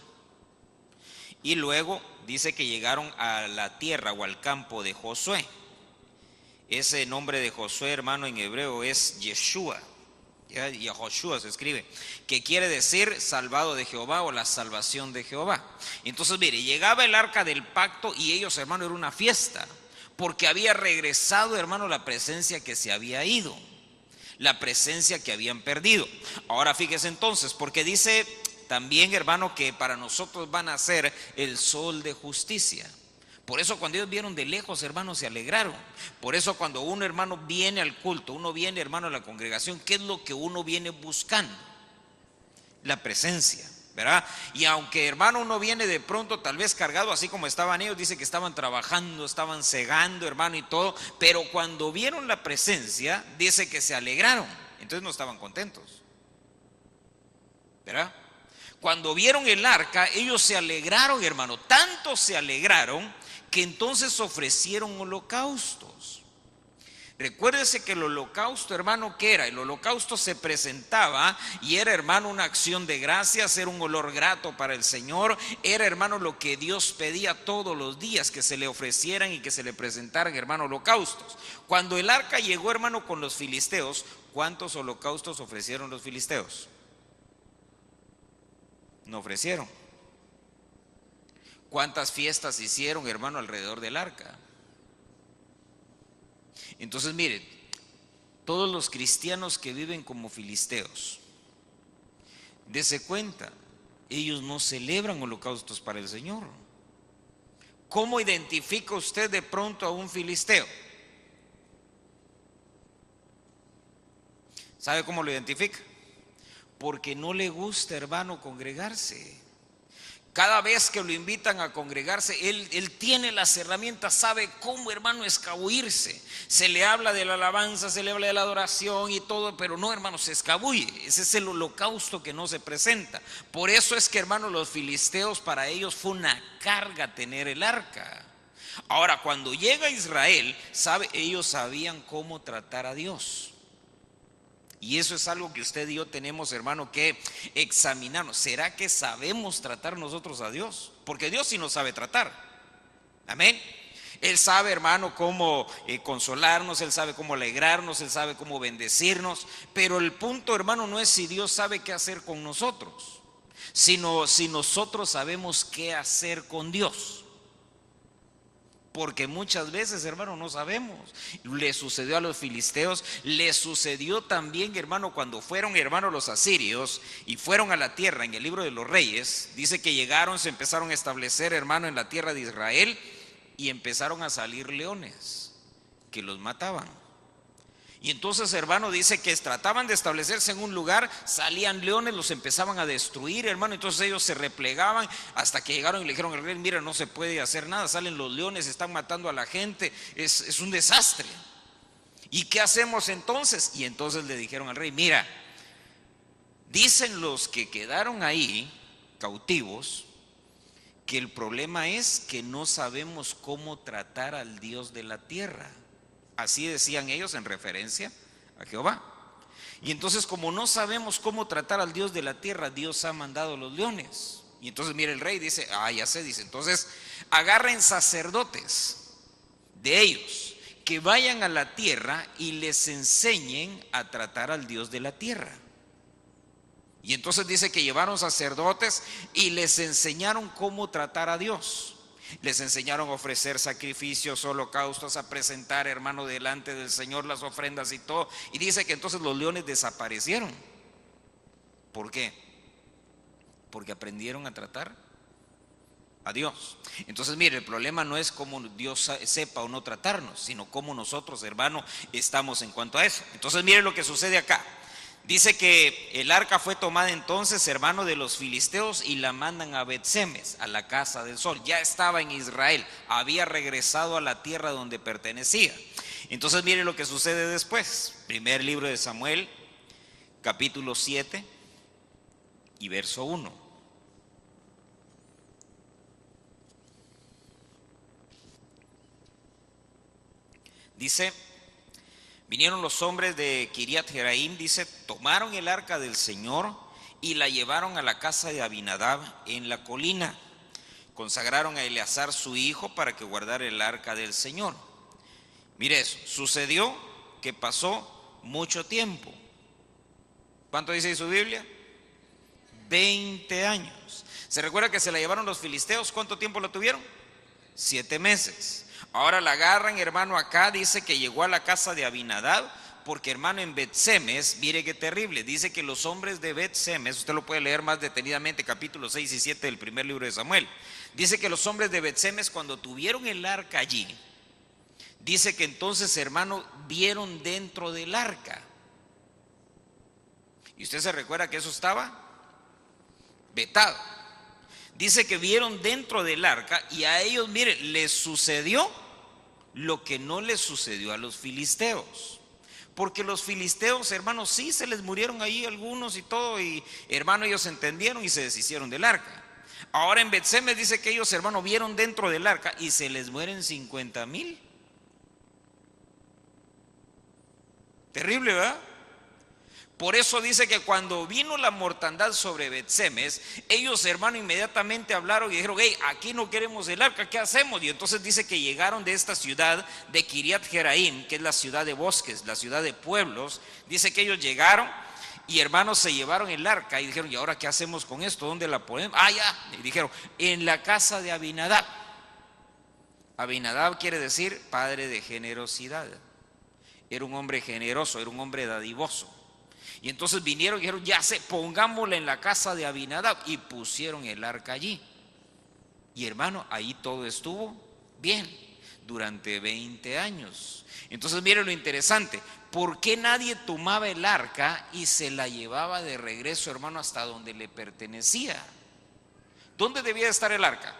[SPEAKER 1] Y luego dice que llegaron a la tierra o al campo de Josué. Ese nombre de Josué, hermano, en hebreo es Yeshua, y a Joshua se escribe, que quiere decir salvado de Jehová o la salvación de Jehová. Entonces mire, llegaba el arca del pacto y ellos, hermano, era una fiesta, porque había regresado, hermano, la presencia que se había ido, la presencia que habían perdido. Ahora fíjese entonces, porque dice también, hermano, que para nosotros van a ser el sol de justicia. Por eso cuando ellos vieron de lejos, hermanos, se alegraron. Por eso cuando uno, hermano, viene al culto, uno viene, hermano, a la congregación, ¿qué es lo que uno viene buscando? La presencia, ¿verdad? Y aunque, hermano, uno viene de pronto tal vez cargado, así como estaban ellos, dice que estaban trabajando, estaban segando, hermano, y todo, pero cuando vieron la presencia, dice que se alegraron. Entonces no estaban contentos, ¿verdad? Cuando vieron el arca, ellos se alegraron, hermano, tanto se alegraron que entonces ofrecieron holocaustos. Recuérdese que el holocausto, hermano, ¿qué era? El holocausto se presentaba y era, hermano, una acción de gracias, era un olor grato para el Señor, era, hermano, lo que Dios pedía todos los días, que se le ofrecieran y que se le presentaran, hermano, holocaustos. Cuando el arca llegó, hermano, con los filisteos, ¿cuántos holocaustos ofrecieron los filisteos? No ofrecieron. ¿Cuántas fiestas hicieron, hermano, alrededor del arca? Entonces, mire, todos los cristianos que viven como filisteos, dése cuenta, ellos no celebran holocaustos para el Señor. ¿Cómo identifica usted de pronto a un filisteo? ¿Sabe cómo lo identifica? Porque no le gusta, hermano, congregarse. Cada vez que lo invitan a congregarse, él tiene las herramientas, sabe cómo, hermano, escabullirse. Se le habla de la alabanza, se le habla de la adoración y todo, pero no, hermano, se escabulle. Ese es el holocausto que no se presenta. Por eso es que, hermano, los filisteos, para ellos fue una carga tener el arca. Ahora, cuando llega Israel, ellos sabían cómo tratar a Dios. Y eso es algo que usted y yo tenemos, hermano, que examinarnos. ¿Será que sabemos tratar nosotros a Dios? Porque Dios sí nos sabe tratar. Amén. Él sabe, hermano, cómo consolarnos, Él sabe cómo alegrarnos, Él sabe cómo bendecirnos. Pero el punto, hermano, no es si Dios sabe qué hacer con nosotros. sino si nosotros sabemos qué hacer con Dios. Porque muchas veces, hermano, no sabemos. Le sucedió a los filisteos, le sucedió también, hermano, cuando fueron, hermano, los asirios y fueron a la tierra. En el libro de los Reyes dice que llegaron, se empezaron a establecer, hermano, en la tierra de Israel, y empezaron a salir leones que los mataban. Y entonces, hermano, dice que trataban de establecerse en un lugar, salían leones, los empezaban a destruir, hermano. Entonces ellos se replegaban hasta que llegaron y le dijeron al rey: mira, no se puede hacer nada, salen los leones, están matando a la gente, es un desastre. ¿Y qué hacemos entonces? Y entonces le dijeron al rey: mira, dicen los que quedaron ahí cautivos que el problema es que no sabemos cómo tratar al Dios de la tierra. Así decían ellos en referencia a Jehová. Y entonces, como no sabemos cómo tratar al Dios de la tierra, Dios ha mandado los leones. Y entonces mire, el rey dice: ya sé, dice, entonces agarren sacerdotes de ellos que vayan a la tierra y les enseñen a tratar al Dios de la tierra. Y entonces dice que llevaron sacerdotes y les enseñaron cómo tratar a Dios. Les enseñaron a ofrecer sacrificios, holocaustos, a presentar, hermano, delante del Señor las ofrendas y todo. Y dice que entonces los leones desaparecieron. ¿Por qué? Porque aprendieron a tratar a Dios. Entonces, mire, el problema no es cómo Dios sepa o no tratarnos, sino cómo nosotros, hermano, estamos en cuanto a eso. Entonces, mire lo que sucede acá. Dice que el arca fue tomada entonces, hermano, de los filisteos, y la mandan a Bet-Semes, a la casa del sol. Ya estaba en Israel, había regresado a la tierra donde pertenecía. Entonces mire lo que sucede después. Primer libro de Samuel, capítulo 7 y verso 1. Dice: vinieron los hombres de Kiriat Jeraim, dice, tomaron el arca del Señor y la llevaron a la casa de Abinadab en la colina. Consagraron a Eleazar su hijo para que guardara el arca del Señor. Mire eso, sucedió que pasó mucho tiempo. ¿Cuánto dice en su Biblia? 20 años. ¿Se recuerda que se la llevaron los filisteos? ¿Cuánto tiempo la tuvieron? 7 meses. Ahora la agarran, hermano, acá dice que llegó a la casa de Abinadab, porque, hermano, en Bet-Semes, mire qué terrible, dice que los hombres de Bet-Semes, usted lo puede leer más detenidamente, capítulos 6 y 7 del primer libro de Samuel, dice que los hombres de Bet-Semes, cuando tuvieron el arca allí, dice que entonces, hermano, vieron dentro del arca. ¿Y usted se recuerda que eso estaba vetado? Dice que vieron dentro del arca y a ellos, mire, les sucedió lo que no les sucedió a los filisteos. Porque los filisteos, hermanos, sí se les murieron ahí algunos y todo, y hermano, ellos entendieron y se deshicieron del arca. Ahora en Bet-Semes dice que ellos, hermano, vieron dentro del arca y se les mueren 50,000. Terrible, ¿verdad? Por eso dice que cuando vino la mortandad sobre Bet-Semes, ellos, hermano, inmediatamente hablaron y dijeron: hey, aquí no queremos el arca, ¿qué hacemos? Y entonces dice que llegaron de esta ciudad de Kiriat Jeraim, que es la ciudad de bosques, la ciudad de pueblos. Dice que ellos llegaron y, hermanos, se llevaron el arca y dijeron: ¿y ahora qué hacemos con esto? ¿Dónde la ponemos? Ya. Y dijeron: en la casa de Abinadab. Abinadab quiere decir padre de generosidad. Era un hombre generoso, era un hombre dadivoso. Y entonces vinieron y dijeron: ya sé, pongámosla en la casa de Abinadab. Y pusieron el arca allí. Y, hermano, ahí todo estuvo bien durante 20 años. Entonces mire lo interesante: ¿por qué nadie tomaba el arca y se la llevaba de regreso, hermano, hasta donde le pertenecía? ¿Dónde debía estar el arca?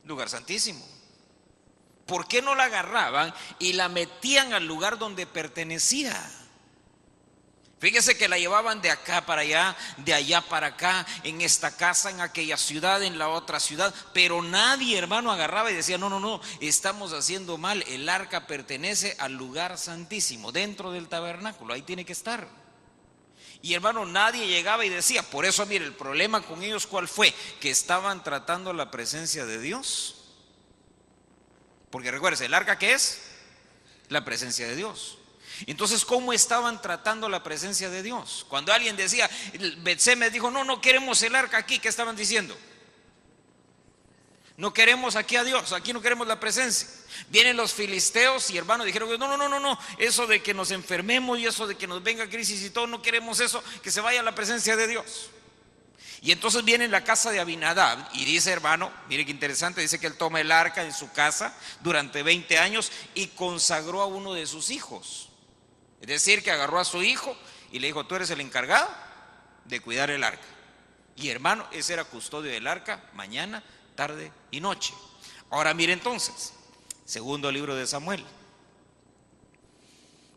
[SPEAKER 1] Lugar santísimo. ¿Por qué no la agarraban y la metían al lugar donde pertenecía? Fíjese que la llevaban de acá para allá, de allá para acá, en esta casa, en aquella ciudad, en la otra ciudad, pero nadie, hermano, agarraba y decía: no, estamos haciendo mal, el arca pertenece al lugar santísimo, dentro del tabernáculo, ahí tiene que estar. Y, hermano, nadie llegaba y decía. Por eso, mire, el problema con ellos, ¿cuál fue? Que estaban tratando la presencia de Dios. Porque recuérdese, ¿el arca qué es? La presencia de Dios. Entonces, ¿cómo estaban tratando la presencia de Dios? Cuando alguien decía, Bet-Semes dijo, no, no queremos el arca aquí, ¿qué estaban diciendo? No queremos aquí a Dios, aquí no queremos la presencia. Vienen los filisteos y hermanos dijeron, no, eso de que nos enfermemos y eso de que nos venga crisis y todo, no queremos eso, que se vaya la presencia de Dios. Y entonces viene en la casa de Abinadab y dice, hermano, mire qué interesante, dice que él toma el arca en su casa durante 20 años y consagró a uno de sus hijos. Es decir, que agarró a su hijo y le dijo, tú eres el encargado de cuidar el arca. Y hermano, ese era custodio del arca mañana, tarde y noche. Ahora mire entonces, segundo libro de Samuel.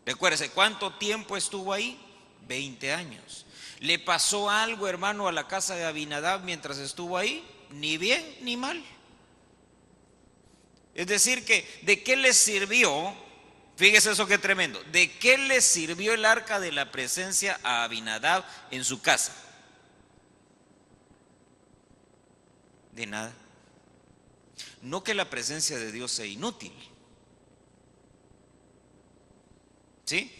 [SPEAKER 1] Recuérdese, ¿cuánto tiempo estuvo ahí? 20 años. ¿Le pasó algo, hermano, a la casa de Abinadab mientras estuvo ahí? Ni bien ni mal. Es decir, que ¿de qué le sirvió? Fíjese eso que tremendo. ¿De qué le sirvió el arca de la presencia a Abinadab en su casa? De nada. No que la presencia de Dios sea inútil, ¿sí?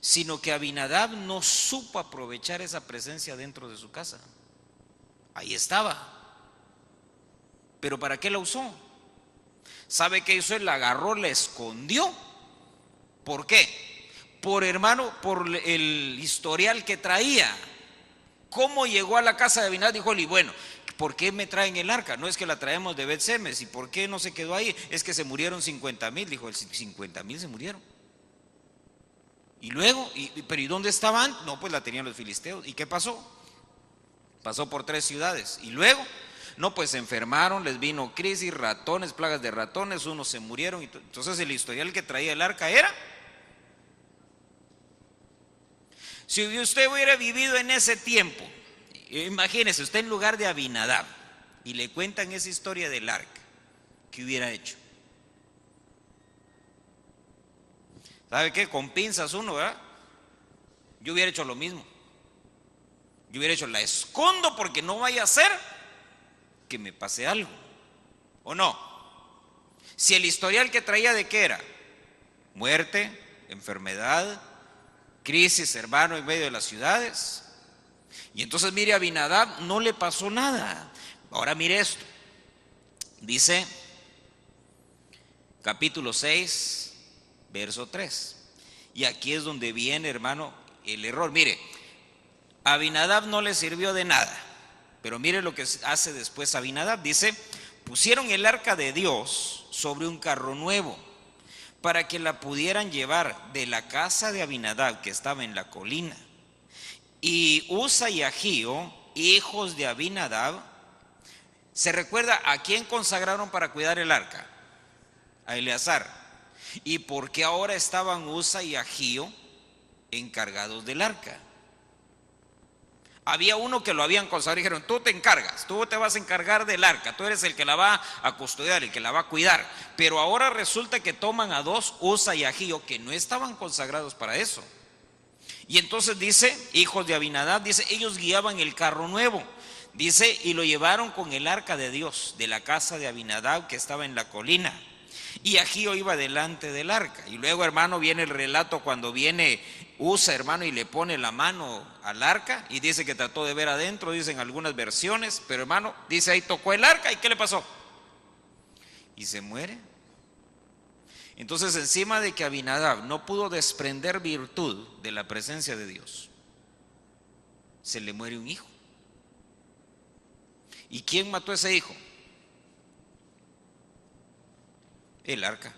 [SPEAKER 1] Sino que Abinadab no supo aprovechar esa presencia dentro de su casa. Ahí estaba. ¿Pero para qué la usó? ¿Sabe qué hizo? Él la agarró, la escondió. ¿Por qué? Por el historial que traía. ¿Cómo llegó a la casa de Abinadab? Dijo Eli, bueno, ¿por qué me traen el arca? No es que la traemos de Bet-Semes. ¿Y por qué no se quedó ahí? Es que se murieron 50,000. Dijo, 50,000 se murieron. Y luego, ¿pero y dónde estaban? No, pues la tenían los filisteos. ¿Y qué pasó? Pasó por 3 ciudades. Y luego, no, pues se enfermaron, les vino crisis, ratones, plagas de ratones, unos se murieron. Entonces el historial que traía el arca era. Si usted hubiera vivido en ese tiempo, imagínese usted en lugar de Abinadab y le cuentan esa historia del arca, ¿qué hubiera hecho? ¿Sabe qué? Con pinzas uno, ¿verdad? Yo hubiera hecho lo mismo. Yo hubiera hecho, la escondo porque no vaya a ser que me pase algo. ¿O no? Si el historial que traía, ¿de qué era? Muerte, enfermedad, crisis, hermano, en medio de las ciudades. Y entonces mire, a Abinadab no le pasó nada. Ahora mire esto. Dice capítulo 6, verso 3. Y aquí es donde viene, hermano, el error. Mire, a Abinadab no le sirvió de nada. Pero mire lo que hace después Abinadab. Dice, pusieron el arca de Dios sobre un carro nuevo para que la pudieran llevar de la casa de Abinadab, que estaba en la colina. Y Usa y Ahío, hijos de Abinadab, ¿se recuerda a quién consagraron para cuidar el arca? A Eleazar. ¿Y por qué ahora estaban Usa y Ahío encargados del arca? Había uno que lo habían consagrado y dijeron, tú te encargas, tú te vas a encargar del arca, tú eres el que la va a custodiar, el que la va a cuidar. Pero ahora resulta que toman a 2, Usa y Ahío, que no estaban consagrados para eso. Y entonces dice, hijos de Abinadab, dice, ellos guiaban el carro nuevo. Dice, y lo llevaron con el arca de Dios, de la casa de Abinadab, que estaba en la colina. Y Ahío iba delante del arca. Y luego, hermano, viene el relato cuando viene Usa, hermano, y le pone la mano al arca. Y dice que trató de ver adentro, dicen algunas versiones. Pero, hermano, dice ahí tocó el arca. ¿Y qué le pasó? Y se muere. Entonces, encima de que Abinadab no pudo desprender virtud de la presencia de Dios, se le muere un hijo. ¿Y quién mató a ese hijo? El arca.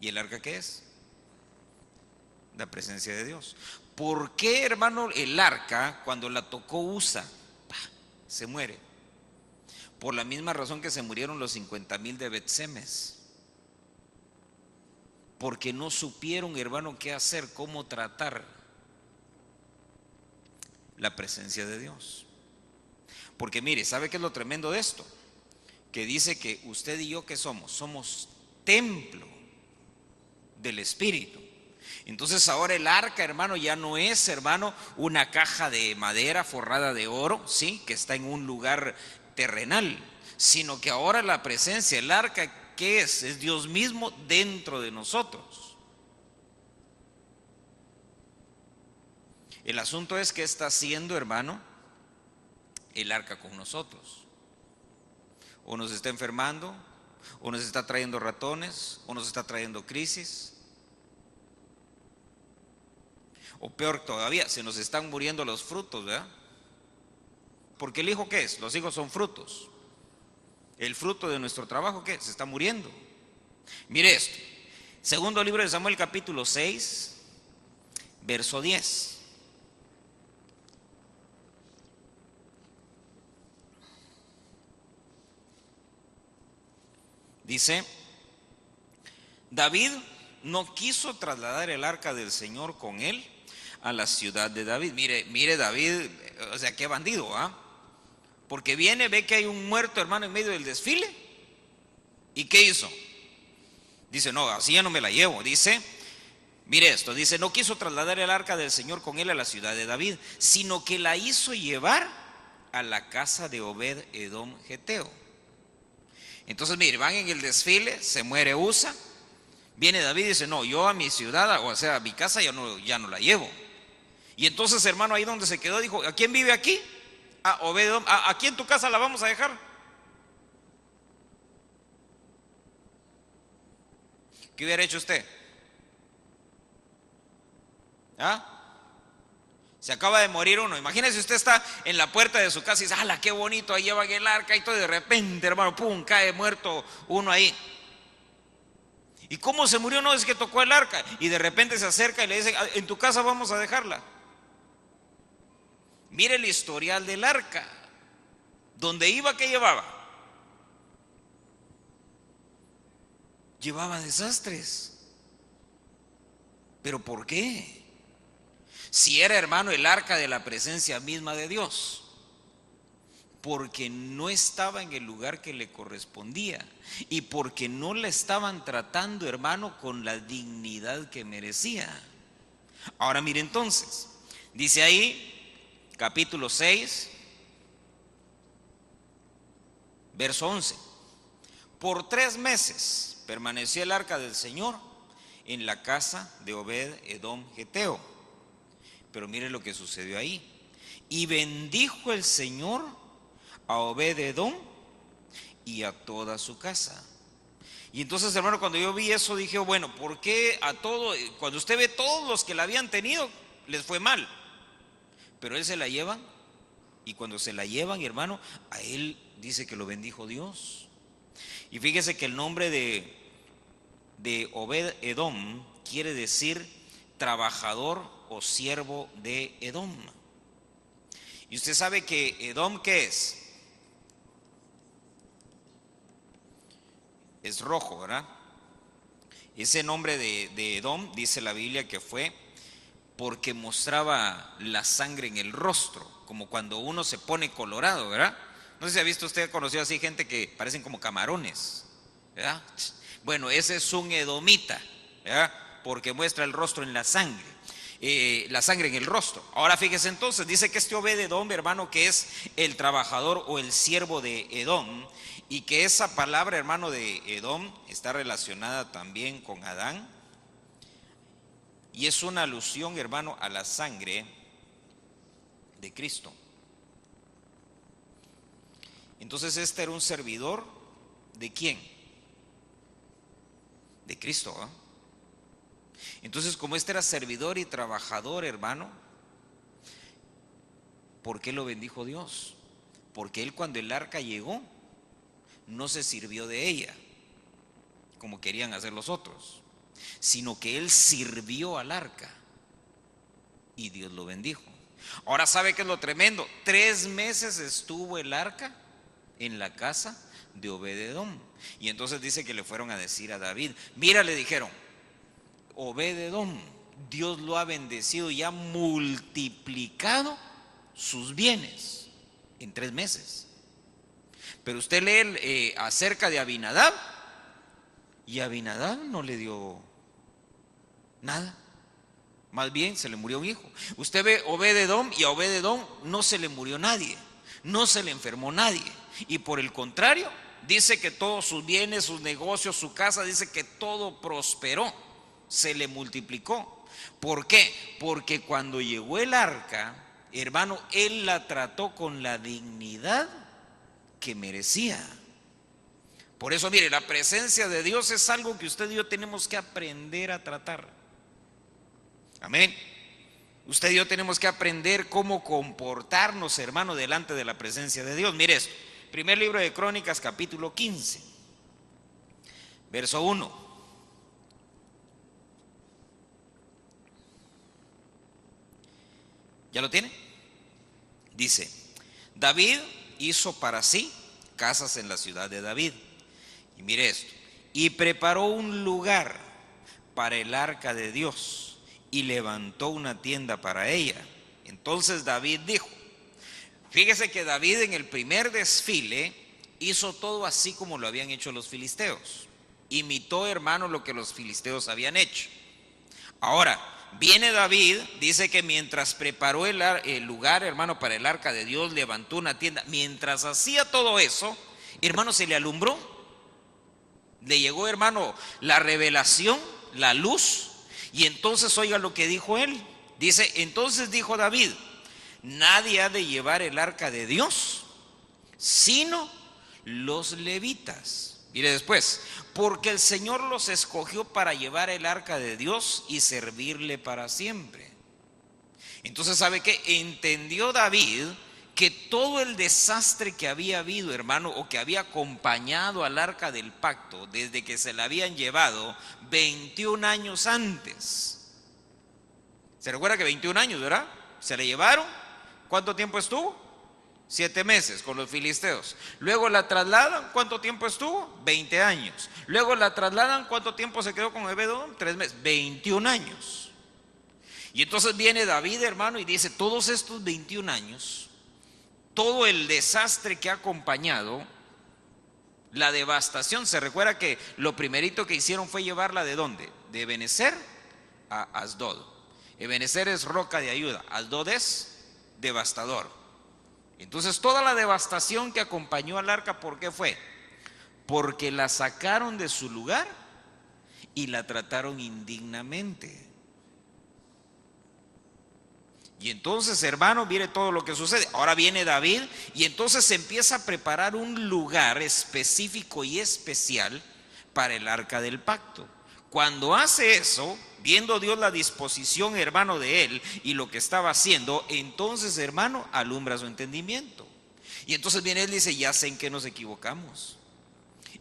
[SPEAKER 1] ¿Y el arca qué es? La presencia de Dios. ¿Por qué, hermano, el arca, cuando la tocó Usa, se muere? Por la misma razón que se murieron los 50,000 de Bet-Semes. Porque no supieron, hermano, qué hacer, cómo tratar la presencia de Dios. Porque mire, ¿sabe qué es lo tremendo de esto? Que dice que usted y yo, ¿qué somos? Somos templo del Espíritu. Entonces ahora el arca, hermano, ya no es, hermano, una caja de madera forrada de oro, ¿sí? Que está en un lugar terrenal, sino que ahora la presencia, el arca, ¿qué es? Es Dios mismo dentro de nosotros. El asunto es que está haciendo, hermano, el arca con nosotros. O nos está enfermando, o nos está trayendo ratones, o nos está trayendo crisis, o peor todavía, se nos están muriendo los frutos, ¿verdad? Porque el hijo, ¿qué es? Los hijos son frutos. El fruto de nuestro trabajo, ¿qué? Se está muriendo. Mire esto, segundo libro de Samuel, capítulo 6, verso 10. Dice: David no quiso trasladar el arca del Señor con él a la ciudad de David. Mire David, o sea, qué bandido, ¿ah? Porque viene, ve que hay un muerto, hermano, en medio del desfile. ¿Y qué hizo? Dice: no, así ya no me la llevo. Dice, mire esto, dice: no quiso trasladar el arca del Señor con él a la ciudad de David, sino que la hizo llevar a la casa de Obed Edom Geteo. Entonces, mire, van en el desfile, se muere Usa, viene David y dice: no, yo a mi ciudad, o sea, a mi casa ya no la llevo. Y entonces, hermano, ahí donde se quedó, dijo: ¿a quién vive aquí? A Obed Edom. ¿Aquí en tu casa la vamos a dejar? ¿Qué hubiera hecho usted? ¿Ah? Se acaba de morir uno. Imagínese, usted está en la puerta de su casa y dice: ¡hala, qué bonito! Ahí llevan el arca y todo, y de repente, hermano, ¡pum!, cae muerto uno ahí. ¿Y cómo se murió? No, es que tocó el arca. Y de repente se acerca y le dice: en tu casa vamos a dejarla. Mire el historial del arca. ¿Dónde iba, qué llevaba? Llevaba desastres. ¿Pero por qué? Si era, hermano, el arca de la presencia misma de Dios. Porque no estaba en el lugar que le correspondía y porque no la estaban tratando, hermano, con la dignidad que merecía. Ahora mire entonces, dice ahí, capítulo 6, verso 11: por 3 meses permaneció el arca del Señor en la casa de Obed Edom Geteo. Pero mire lo que sucedió ahí: y bendijo el Señor a Obed Edom y a toda su casa. Y entonces, hermano, cuando yo vi eso dije: bueno, ¿por qué a todo? Cuando usted ve todos los que la habían tenido, les fue mal, pero él se la llevan. Y cuando se la llevan, hermano, a él dice que lo bendijo Dios. Y fíjese que el nombre de Obed Edom quiere decir trabajador o siervo de Edom. Y usted sabe que Edom, ¿qué es? Es rojo, ¿verdad? Ese nombre de Edom, dice la Biblia, que fue porque mostraba la sangre en el rostro, como cuando uno se pone colorado, ¿verdad? No sé si ha visto usted, conocido así gente que parecen como camarones, ¿verdad? Bueno, ese es un edomita, ¿verdad? Porque muestra el rostro en la sangre en el rostro. Ahora fíjese entonces, dice que este Obed Edom, hermano, que es el trabajador o el siervo de Edom, y que esa palabra, hermano, de Edom está relacionada también con Adán, y es una alusión, hermano, a la sangre de Cristo. Entonces este era un servidor ¿de quién? De Cristo, ¿eh? Entonces, como este era servidor y trabajador, hermano, ¿por qué lo bendijo Dios? Porque él, cuando el arca llegó, no se sirvió de ella como querían hacer los otros, sino que él sirvió al arca y Dios lo bendijo. Ahora, ¿sabe qué es lo tremendo? 3 meses estuvo el arca en la casa de Obed Edom. Y entonces dice que le fueron a decir a David: mira, le dijeron, Obed Edom, Dios lo ha bendecido y ha multiplicado sus bienes en 3 meses. Pero usted lee acerca de Abinadab, y Abinadab no le dio nada, más bien se le murió un hijo. Usted ve Obed Edom, y a Obed Edom no se le murió nadie, no se le enfermó nadie, y por el contrario, dice que todos sus bienes, sus negocios, su casa, dice que todo prosperó, se le multiplicó. ¿Por qué? Porque cuando llegó el arca, hermano, él la trató con la dignidad que merecía. Por eso, mire, la presencia de Dios es algo que usted y yo tenemos que aprender a tratar. Amén. Usted y yo tenemos que aprender cómo comportarnos, hermano, delante de la presencia de Dios. Mire esto, primer libro de Crónicas, capítulo 15, verso 1. ¿Ya lo tiene? Dice: David hizo para sí casas en la ciudad de David. Y mire esto: y preparó un lugar para el arca de Dios y levantó una tienda para ella. Entonces David dijo, fíjese que David en el primer desfile hizo todo así como lo habían hecho los filisteos. Imitó, hermano, lo que los filisteos habían hecho. Ahora, viene David, dice que mientras preparó el lugar, hermano, para el arca de Dios, levantó una tienda. Mientras hacía todo eso, hermano, se le alumbró. Le llegó, hermano, la revelación, la luz. Y entonces oiga lo que dijo él. Dice, entonces dijo David, nadie ha de llevar el arca de Dios, sino los levitas. Mire después, porque el Señor los escogió para llevar el arca de Dios y servirle para siempre. Entonces, ¿sabe qué? Entendió David que todo el desastre que había habido, hermano, o que había acompañado al arca del pacto desde que se la habían llevado 21 años antes. ¿Se recuerda que 21 años, verdad? Se la llevaron. ¿Cuánto tiempo estuvo? 7 meses con los filisteos. Luego la trasladan. ¿Cuánto tiempo estuvo? 20 años. Luego la trasladan. ¿Cuánto tiempo se quedó con Obed-edom? 3 meses. 21 años. Y entonces viene David, hermano, y dice, todos estos 21 años, todo el desastre que ha acompañado, la devastación. Se recuerda que lo primerito que hicieron fue llevarla ¿de dónde? De Ebenezer a Asdod. Ebenezer es roca de ayuda, Asdod es devastador. Entonces toda la devastación que acompañó al arca, ¿por qué fue? Porque la sacaron de su lugar y la trataron indignamente. Y entonces, hermano, mire todo lo que sucede. Ahora viene David y entonces se empieza a preparar un lugar específico y especial para el arca del pacto. Cuando hace eso, viendo Dios la disposición, hermano, de él y lo que estaba haciendo, entonces, hermano, alumbra su entendimiento. Y entonces viene él y dice, ya sé en qué nos equivocamos.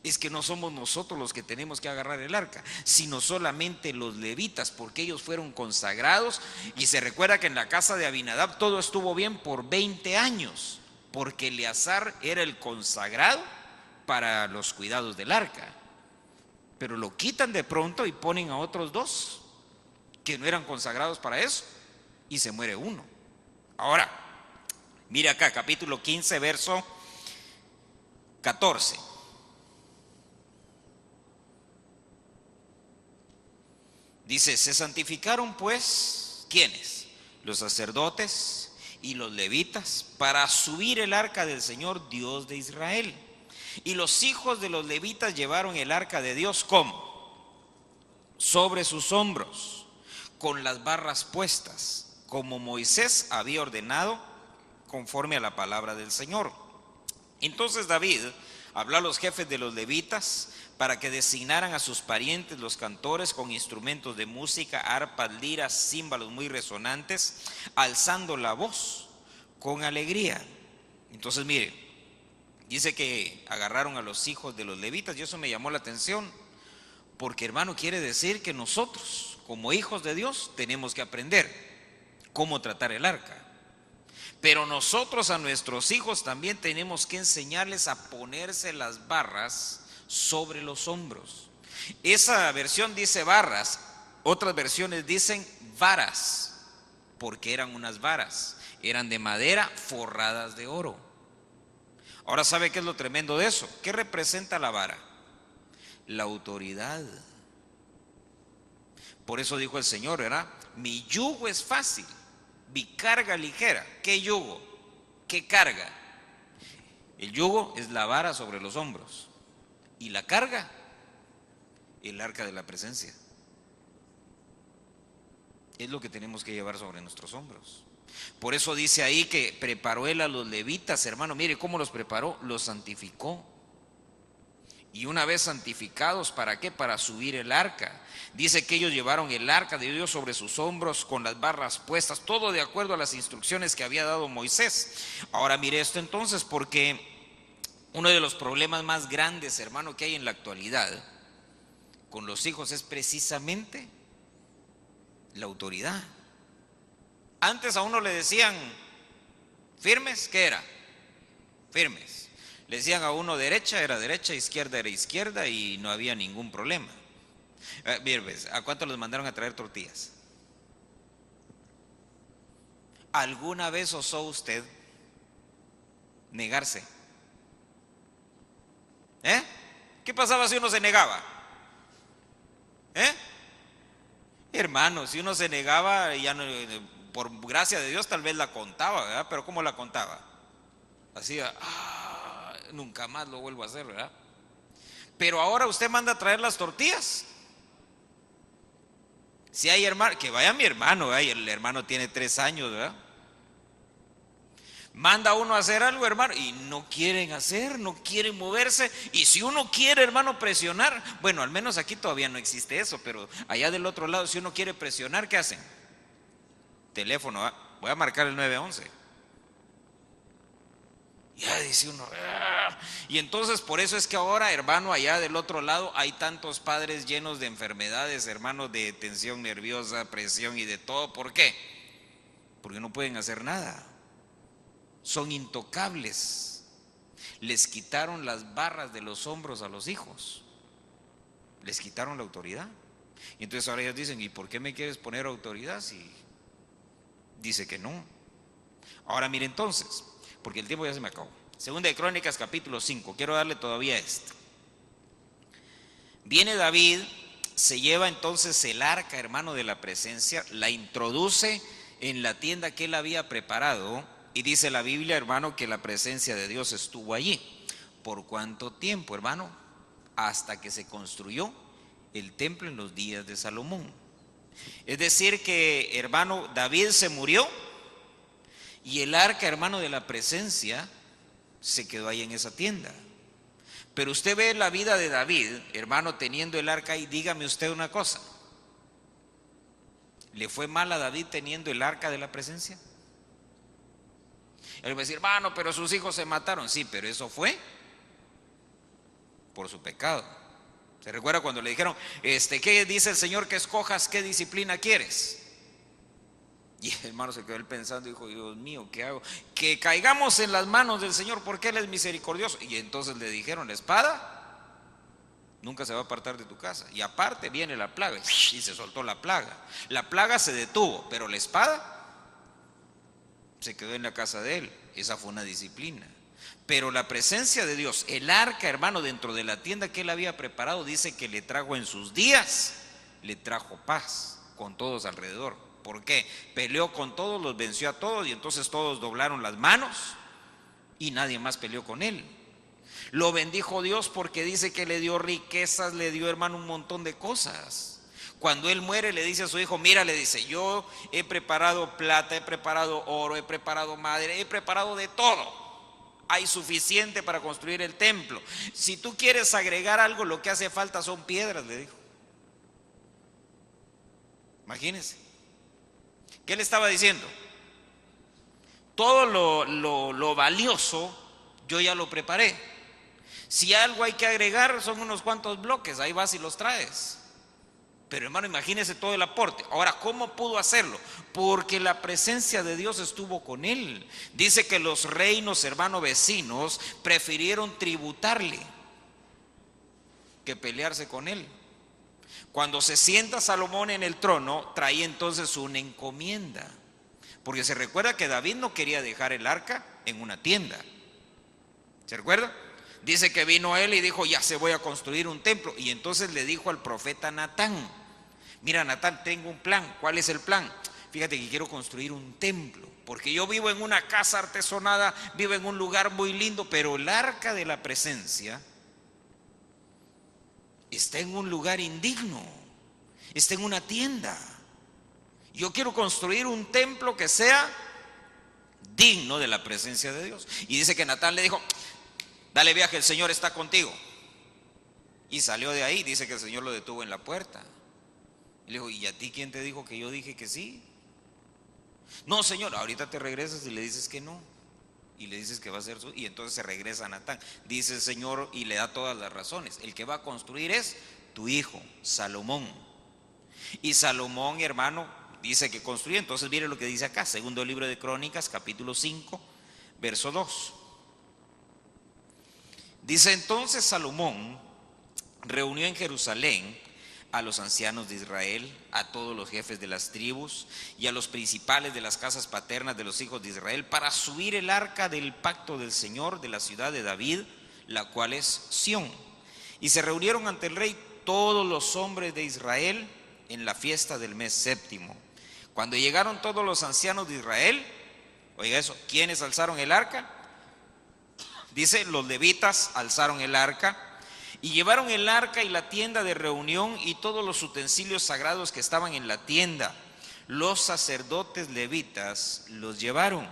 [SPEAKER 1] Es que no somos nosotros los que tenemos que agarrar el arca, sino solamente los levitas, porque ellos fueron consagrados. Y se recuerda que en la casa de Abinadab todo estuvo bien por 20 años, porque Eleazar era el consagrado para los cuidados del arca. Pero lo quitan de pronto y ponen a otros 2 que no eran consagrados para eso, y se muere uno. Ahora, mire acá, capítulo 15, verso 14. Dice, se santificaron pues, ¿quiénes? Los sacerdotes y los levitas para subir el arca del Señor Dios de Israel. Y los hijos de los levitas llevaron el arca de Dios, ¿cómo? Sobre sus hombros, con las barras puestas, como Moisés había ordenado, conforme a la palabra del Señor. Entonces David habló a los jefes de los levitas para que designaran a sus parientes los cantores con instrumentos de música, arpas, liras, címbalos muy resonantes, alzando la voz con alegría. Entonces mire, dice que agarraron a los hijos de los levitas, y eso me llamó la atención, porque, hermano, quiere decir que nosotros, como hijos de Dios, tenemos que aprender cómo tratar el arca. Pero nosotros a nuestros hijos también tenemos que enseñarles a ponerse las barras sobre los hombros. Esa versión dice barras, otras versiones dicen varas, porque eran unas varas, eran de madera forradas de oro. Ahora, ¿sabe qué es lo tremendo de eso? ¿Qué representa la vara? La autoridad. Por eso dijo el Señor, ¿verdad? Mi yugo es fácil, mi carga ligera. ¿Qué yugo? ¿Qué carga? El yugo es la vara sobre los hombros. Y la carga, el arca de la presencia. es lo que tenemos que llevar sobre nuestros hombros. Por eso dice ahí que preparó él a los levitas, hermano. Mire cómo los preparó, los santificó. Y una vez santificados, ¿para qué? Para subir el arca. Dice que ellos llevaron el arca de Dios sobre sus hombros con las barras puestas, todo de acuerdo a las instrucciones que había dado Moisés. Ahora mire esto entonces, porque uno de los problemas más grandes, hermano, que hay en la actualidad con los hijos es precisamente la autoridad. Antes a uno le decían firmes, ¿qué era? Firmes. Le decían a uno derecha, era derecha, izquierda era izquierda y no había ningún problema. ¿A cuánto les mandaron a traer tortillas? ¿Alguna vez osó usted negarse? ¿Qué pasaba si uno se negaba? Hermano, si uno se negaba, ya no, por gracia de Dios tal vez la contaba, ¿verdad? Pero ¿cómo la contaba? Hacía, nunca más lo vuelvo a hacer, ¿verdad? Pero ahora usted manda a traer las tortillas. Si hay hermano, que vaya mi hermano, ¿verdad? Y el hermano tiene 3 años, ¿verdad? Manda uno a hacer algo, hermano, y no quieren hacer, no quieren moverse. Y si uno quiere, hermano, presionar, bueno, al menos aquí todavía no existe eso, pero allá del otro lado, si uno quiere presionar, ¿qué hacen? Teléfono, ¿verdad? Voy a marcar el 911. Ya dice uno, y entonces por eso es que ahora, hermano, allá del otro lado hay tantos padres llenos de enfermedades, hermanos, de tensión nerviosa, presión y de todo. ¿Por qué? Porque no pueden hacer nada. Son intocables. Les quitaron las barras de los hombros a los hijos. Les quitaron la autoridad. Y entonces ahora ellos dicen, ¿y por qué me quieres poner autoridad si dice que no? Ahora mire entonces, porque el tiempo ya se me acabó. Segunda de Crónicas capítulo 5, quiero darle todavía esto. Viene David, se lleva entonces el arca, hermano, de la presencia, la introduce en la tienda que él había preparado, y dice la Biblia, hermano, que la presencia de Dios estuvo allí. ¿Por cuánto tiempo, hermano? Hasta que se construyó el templo en los días de Salomón. Es decir que, hermano, David se murió y el arca, hermano, de la presencia se quedó ahí en esa tienda. Pero usted ve la vida de David, hermano, teniendo el arca ahí. Dígame usted una cosa, ¿le fue mal a David teniendo el arca de la presencia? Él va a decir, hermano, pero sus hijos se mataron. Sí, pero eso fue por su pecado. ¿Se recuerda cuando le dijeron, qué dice el Señor que escojas, qué disciplina quieres? Y el hermano se quedó él pensando y dijo, Dios mío, ¿qué hago? Que caigamos en las manos del Señor porque Él es misericordioso. Y entonces le dijeron, la espada nunca se va a apartar de tu casa. Y aparte viene la plaga. Y se soltó la plaga. La plaga se detuvo, pero la espada se quedó en la casa de él. Esa fue una disciplina. Pero la presencia de Dios, el arca, hermano, dentro de la tienda que él había preparado, dice que le trajo en sus días, le trajo paz con todos alrededor. ¿Por qué? Peleó con todos, los venció a todos, y entonces todos doblaron las manos y nadie más peleó con él. Lo bendijo Dios porque dice que le dio riquezas, le dio, hermano, un montón de cosas. Cuando él muere le dice a su hijo, mira, le dice, yo he preparado plata, he preparado oro, he preparado madera, he preparado de todo. Hay suficiente para construir el templo. Si tú quieres agregar algo, lo que hace falta son piedras, le dijo. Imagínense. ¿Qué le estaba diciendo? Todo lo valioso yo ya lo preparé. Si algo hay que agregar, son unos cuantos bloques, ahí vas y los traes. Pero hermano, imagínese todo el aporte. Ahora, ¿cómo pudo hacerlo? Porque la presencia de Dios estuvo con él. Dice que los reinos, hermano, vecinos prefirieron tributarle que pelearse con él. Cuando se sienta Salomón en el trono, traía entonces una encomienda. Porque se recuerda que David no quería dejar el arca en una tienda. ¿Se recuerda? Dice que vino él y dijo, ya se voy a construir un templo. Y entonces le dijo al profeta Natán, mira Natán, tengo un plan. ¿Cuál es el plan? Fíjate que quiero construir un templo, porque yo vivo en una casa artesonada, vivo en un lugar muy lindo, pero el arca de la presencia está en un lugar indigno, está en una tienda. Yo quiero construir un templo que sea digno de la presencia de Dios. Y dice que Natán le dijo: dale viaje, el Señor está contigo. Y salió de ahí. Dice que el Señor lo detuvo en la puerta. Y le dijo: ¿y a ti quién te dijo que yo dije que sí? No, Señor. Ahorita te regresas y le dices que no. Y le dices que va a ser su... Y entonces se regresa a Natán. Dice el Señor y le da todas las razones. El que va a construir es tu hijo, Salomón. Y Salomón, hermano, dice que construye. Entonces mire lo que dice acá, segundo libro de Crónicas, capítulo 5, verso 2. Dice: entonces Salomón reunió en Jerusalén a los ancianos de Israel, a todos los jefes de las tribus y a los principales de las casas paternas de los hijos de Israel, para subir el arca del pacto del Señor de la ciudad de David, la cual es Sión. Y se reunieron ante el rey todos los hombres de Israel en la fiesta del mes séptimo. Cuando llegaron todos los ancianos de Israel, oiga eso, ¿quiénes alzaron el arca? Dice: los levitas alzaron el arca. Y llevaron el arca y la tienda de reunión y todos los utensilios sagrados que estaban en la tienda. Los sacerdotes levitas los llevaron.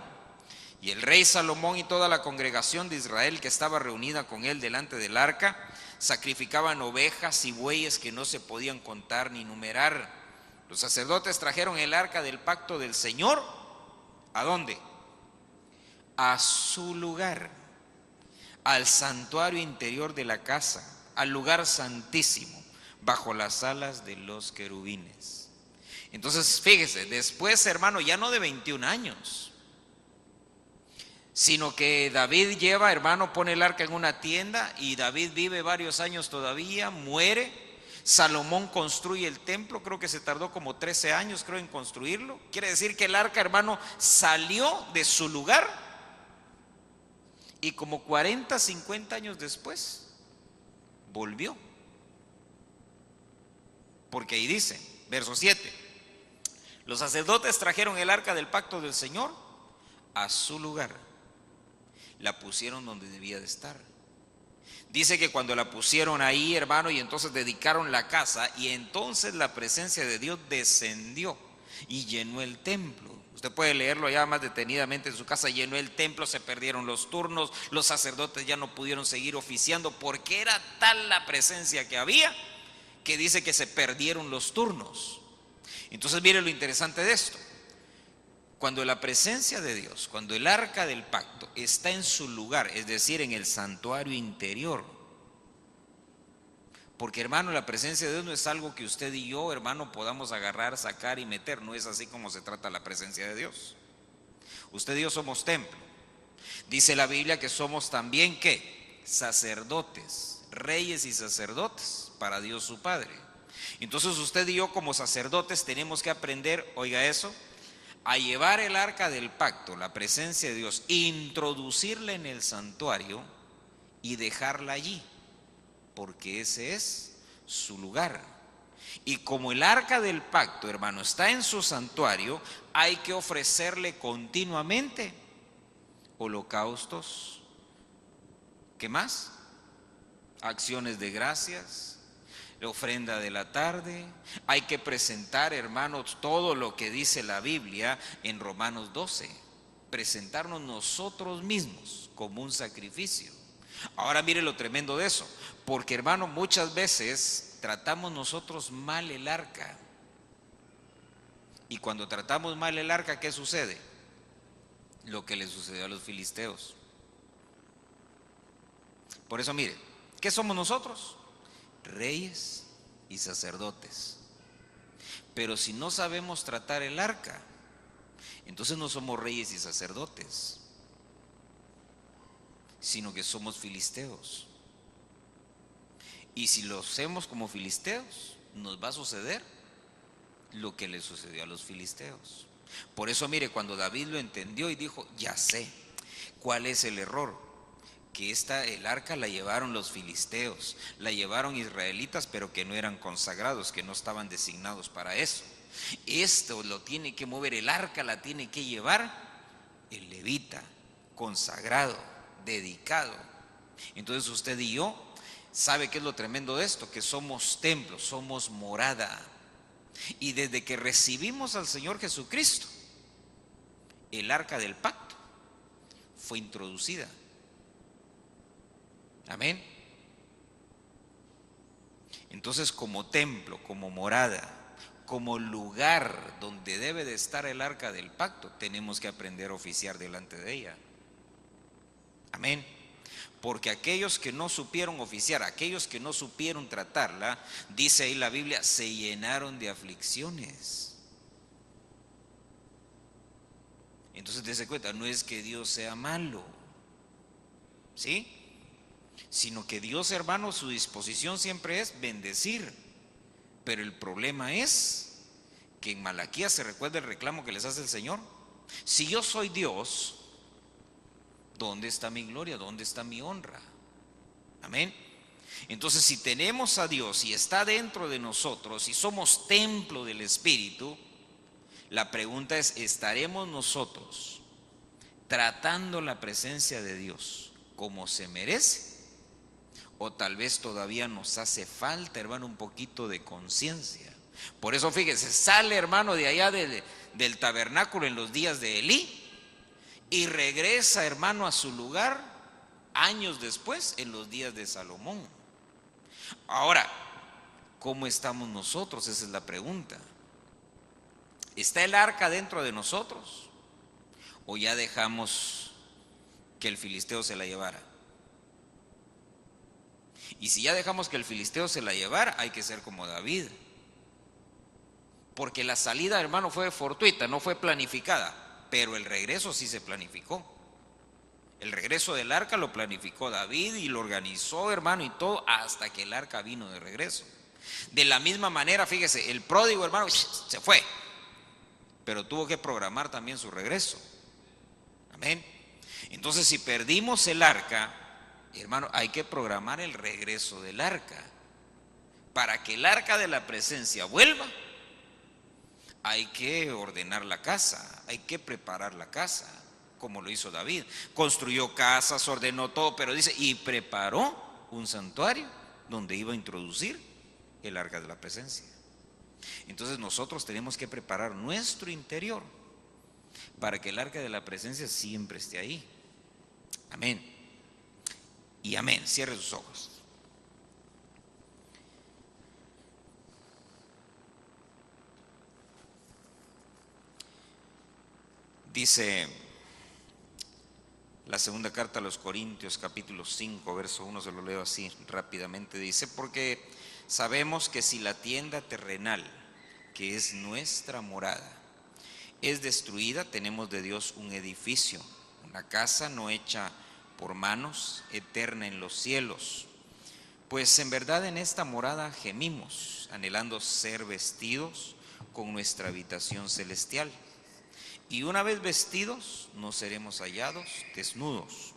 [SPEAKER 1] Y el rey Salomón y toda la congregación de Israel que estaba reunida con él delante del arca sacrificaban ovejas y bueyes que no se podían contar ni numerar. Los sacerdotes trajeron el arca del pacto del Señor. ¿A dónde? A su lugar, al santuario interior de la casa, al lugar santísimo, bajo las alas de los querubines. Entonces fíjese, después, hermano, ya no de 21 años, sino que David lleva, hermano, pone el arca en una tienda, y David vive varios años todavía, muere. Salomón construye el templo, creo que se tardó como 13 años, creo, en construirlo. Quiere decir que el arca, hermano, salió de su lugar, y como 40, 50 años después volvió. Porque ahí dice, verso 7: los sacerdotes trajeron el arca del pacto del Señor a su lugar, la pusieron donde debía de estar. Dice que cuando la pusieron ahí, hermano, y entonces dedicaron la casa, y entonces la presencia de Dios descendió y llenó el templo. Usted puede leerlo ya más detenidamente en su casa. Llenó el templo, se perdieron los turnos, los sacerdotes ya no pudieron seguir oficiando porque era tal la presencia que había, que dice que se perdieron los turnos. Entonces mire lo interesante de esto: cuando la presencia de Dios, cuando el arca del pacto está en su lugar, es decir, en el santuario interior, porque, hermano, la presencia de Dios no es algo que usted y yo, hermano, podamos agarrar, sacar y meter. No es así como se trata la presencia de Dios. Usted y yo somos templo. Dice la Biblia que somos también, ¿qué? Sacerdotes, reyes y sacerdotes para Dios su Padre. Entonces usted y yo como sacerdotes tenemos que aprender, oiga eso, a llevar el arca del pacto, la presencia de Dios, introducirla en el santuario y dejarla allí, porque ese es su lugar. Y como el arca del pacto, hermano, está en su santuario, hay que ofrecerle continuamente holocaustos. ¿Qué más? Acciones de gracias, la ofrenda de la tarde. Hay que presentar, hermanos, todo lo que dice la Biblia en Romanos 12. Presentarnos nosotros mismos como un sacrificio. Ahora mire lo tremendo de eso, porque, hermano, muchas veces tratamos nosotros mal el arca. Y cuando tratamos mal el arca, ¿qué sucede? Lo que le sucedió a los filisteos. Por eso mire, ¿qué somos nosotros? Reyes y sacerdotes. Pero si no sabemos tratar el arca, entonces no somos reyes y sacerdotes, sino que somos filisteos. Y si lo hacemos como filisteos, nos va a suceder lo que le sucedió a los filisteos. Por eso mire, cuando David lo entendió y dijo: ya sé cuál es el error, que el arca la llevaron los filisteos, la llevaron israelitas, pero que no eran consagrados, que no estaban designados para eso. Esto lo tiene que mover, el arca la tiene que llevar el levita, consagrado, dedicado. Entonces usted y yo, ¿sabe qué es lo tremendo de esto? Que somos templos, somos morada. Y desde que recibimos al Señor Jesucristo, el arca del pacto fue introducida. Amén. Entonces, como templo, como morada, como lugar donde debe de estar el arca del pacto, tenemos que aprender a oficiar delante de ella. Amén. Porque aquellos que no supieron oficiar, aquellos que no supieron tratarla, dice ahí la Biblia, se llenaron de aflicciones. Entonces, dése cuenta, no es que Dios sea malo, ¿sí? Sino que Dios, hermano, su disposición siempre es bendecir. Pero el problema es que en Malaquías se recuerda el reclamo que les hace el Señor. Si yo soy Dios, ¿dónde está mi gloria? ¿Dónde está mi honra? Amén. Entonces, si tenemos a Dios y está dentro de nosotros y somos templo del Espíritu, la pregunta es, ¿estaremos nosotros tratando la presencia de Dios como se merece? O tal vez todavía nos hace falta, hermano, un poquito de conciencia. Por eso fíjese, sale, hermano, de allá del tabernáculo en los días de Elí y regresa, hermano, a su lugar años después en los días de Salomón. Ahora, ¿cómo estamos nosotros? Esa es la pregunta. ¿Está el arca dentro de nosotros? ¿O ya dejamos que el filisteo se la llevara? Y si ya dejamos que el filisteo se la llevara, hay que ser como David. Porque la salida, hermano, fue fortuita, no fue planificada, pero el regreso sí se planificó. El regreso del arca lo planificó David y lo organizó, hermano, y todo, hasta que el arca vino de regreso. De la misma manera, fíjese, el pródigo, hermano, se fue, pero tuvo que programar también su regreso. Amén. Entonces, si perdimos el arca, hermano, hay que programar el regreso del arca. Para que el arca de la presencia vuelva, hay que ordenar la casa, hay que preparar la casa, como lo hizo David. Construyó casas, ordenó todo, pero dice, y preparó un santuario donde iba a introducir el arca de la presencia. Entonces nosotros tenemos que preparar nuestro interior para que el arca de la presencia siempre esté ahí. Amén. Y amén. Cierre sus ojos. Dice la segunda carta a los Corintios, capítulo 5, verso 1, se lo leo así rápidamente. Dice, porque sabemos que si la tienda terrenal, que es nuestra morada, es destruida, tenemos de Dios un edificio, una casa no hecha por manos, eterna en los cielos. Pues en verdad en esta morada gemimos, anhelando ser vestidos con nuestra habitación celestial. Y una vez vestidos, no seremos hallados desnudos.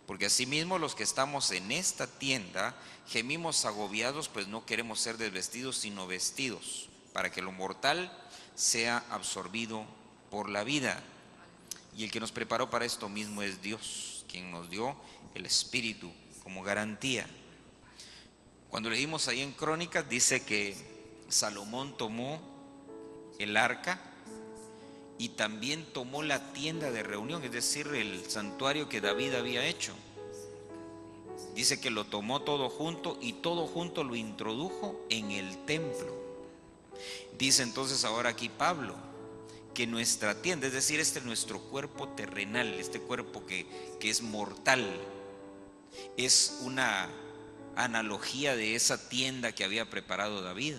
[SPEAKER 1] Porque asimismo los que estamos en esta tienda gemimos agobiados, pues no queremos ser desvestidos, sino vestidos, para que lo mortal sea absorbido por la vida. Y el que nos preparó para esto mismo es Dios, quien nos dio el Espíritu como garantía. Cuando leímos ahí en Crónicas, dice que Salomón tomó el arca y también tomó la tienda de reunión, es decir, el santuario que David había hecho. Dice que lo tomó todo junto y todo junto lo introdujo en el templo. Dice entonces ahora aquí Pablo que nuestra tienda, es decir, este es nuestro cuerpo terrenal, este cuerpo que es mortal, es una analogía de esa tienda que había preparado David,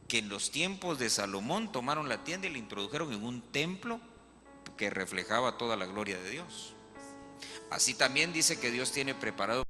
[SPEAKER 1] que en los tiempos de Salomón tomaron la tienda y la introdujeron en un templo que reflejaba toda la gloria de Dios. Así también dice que Dios tiene preparado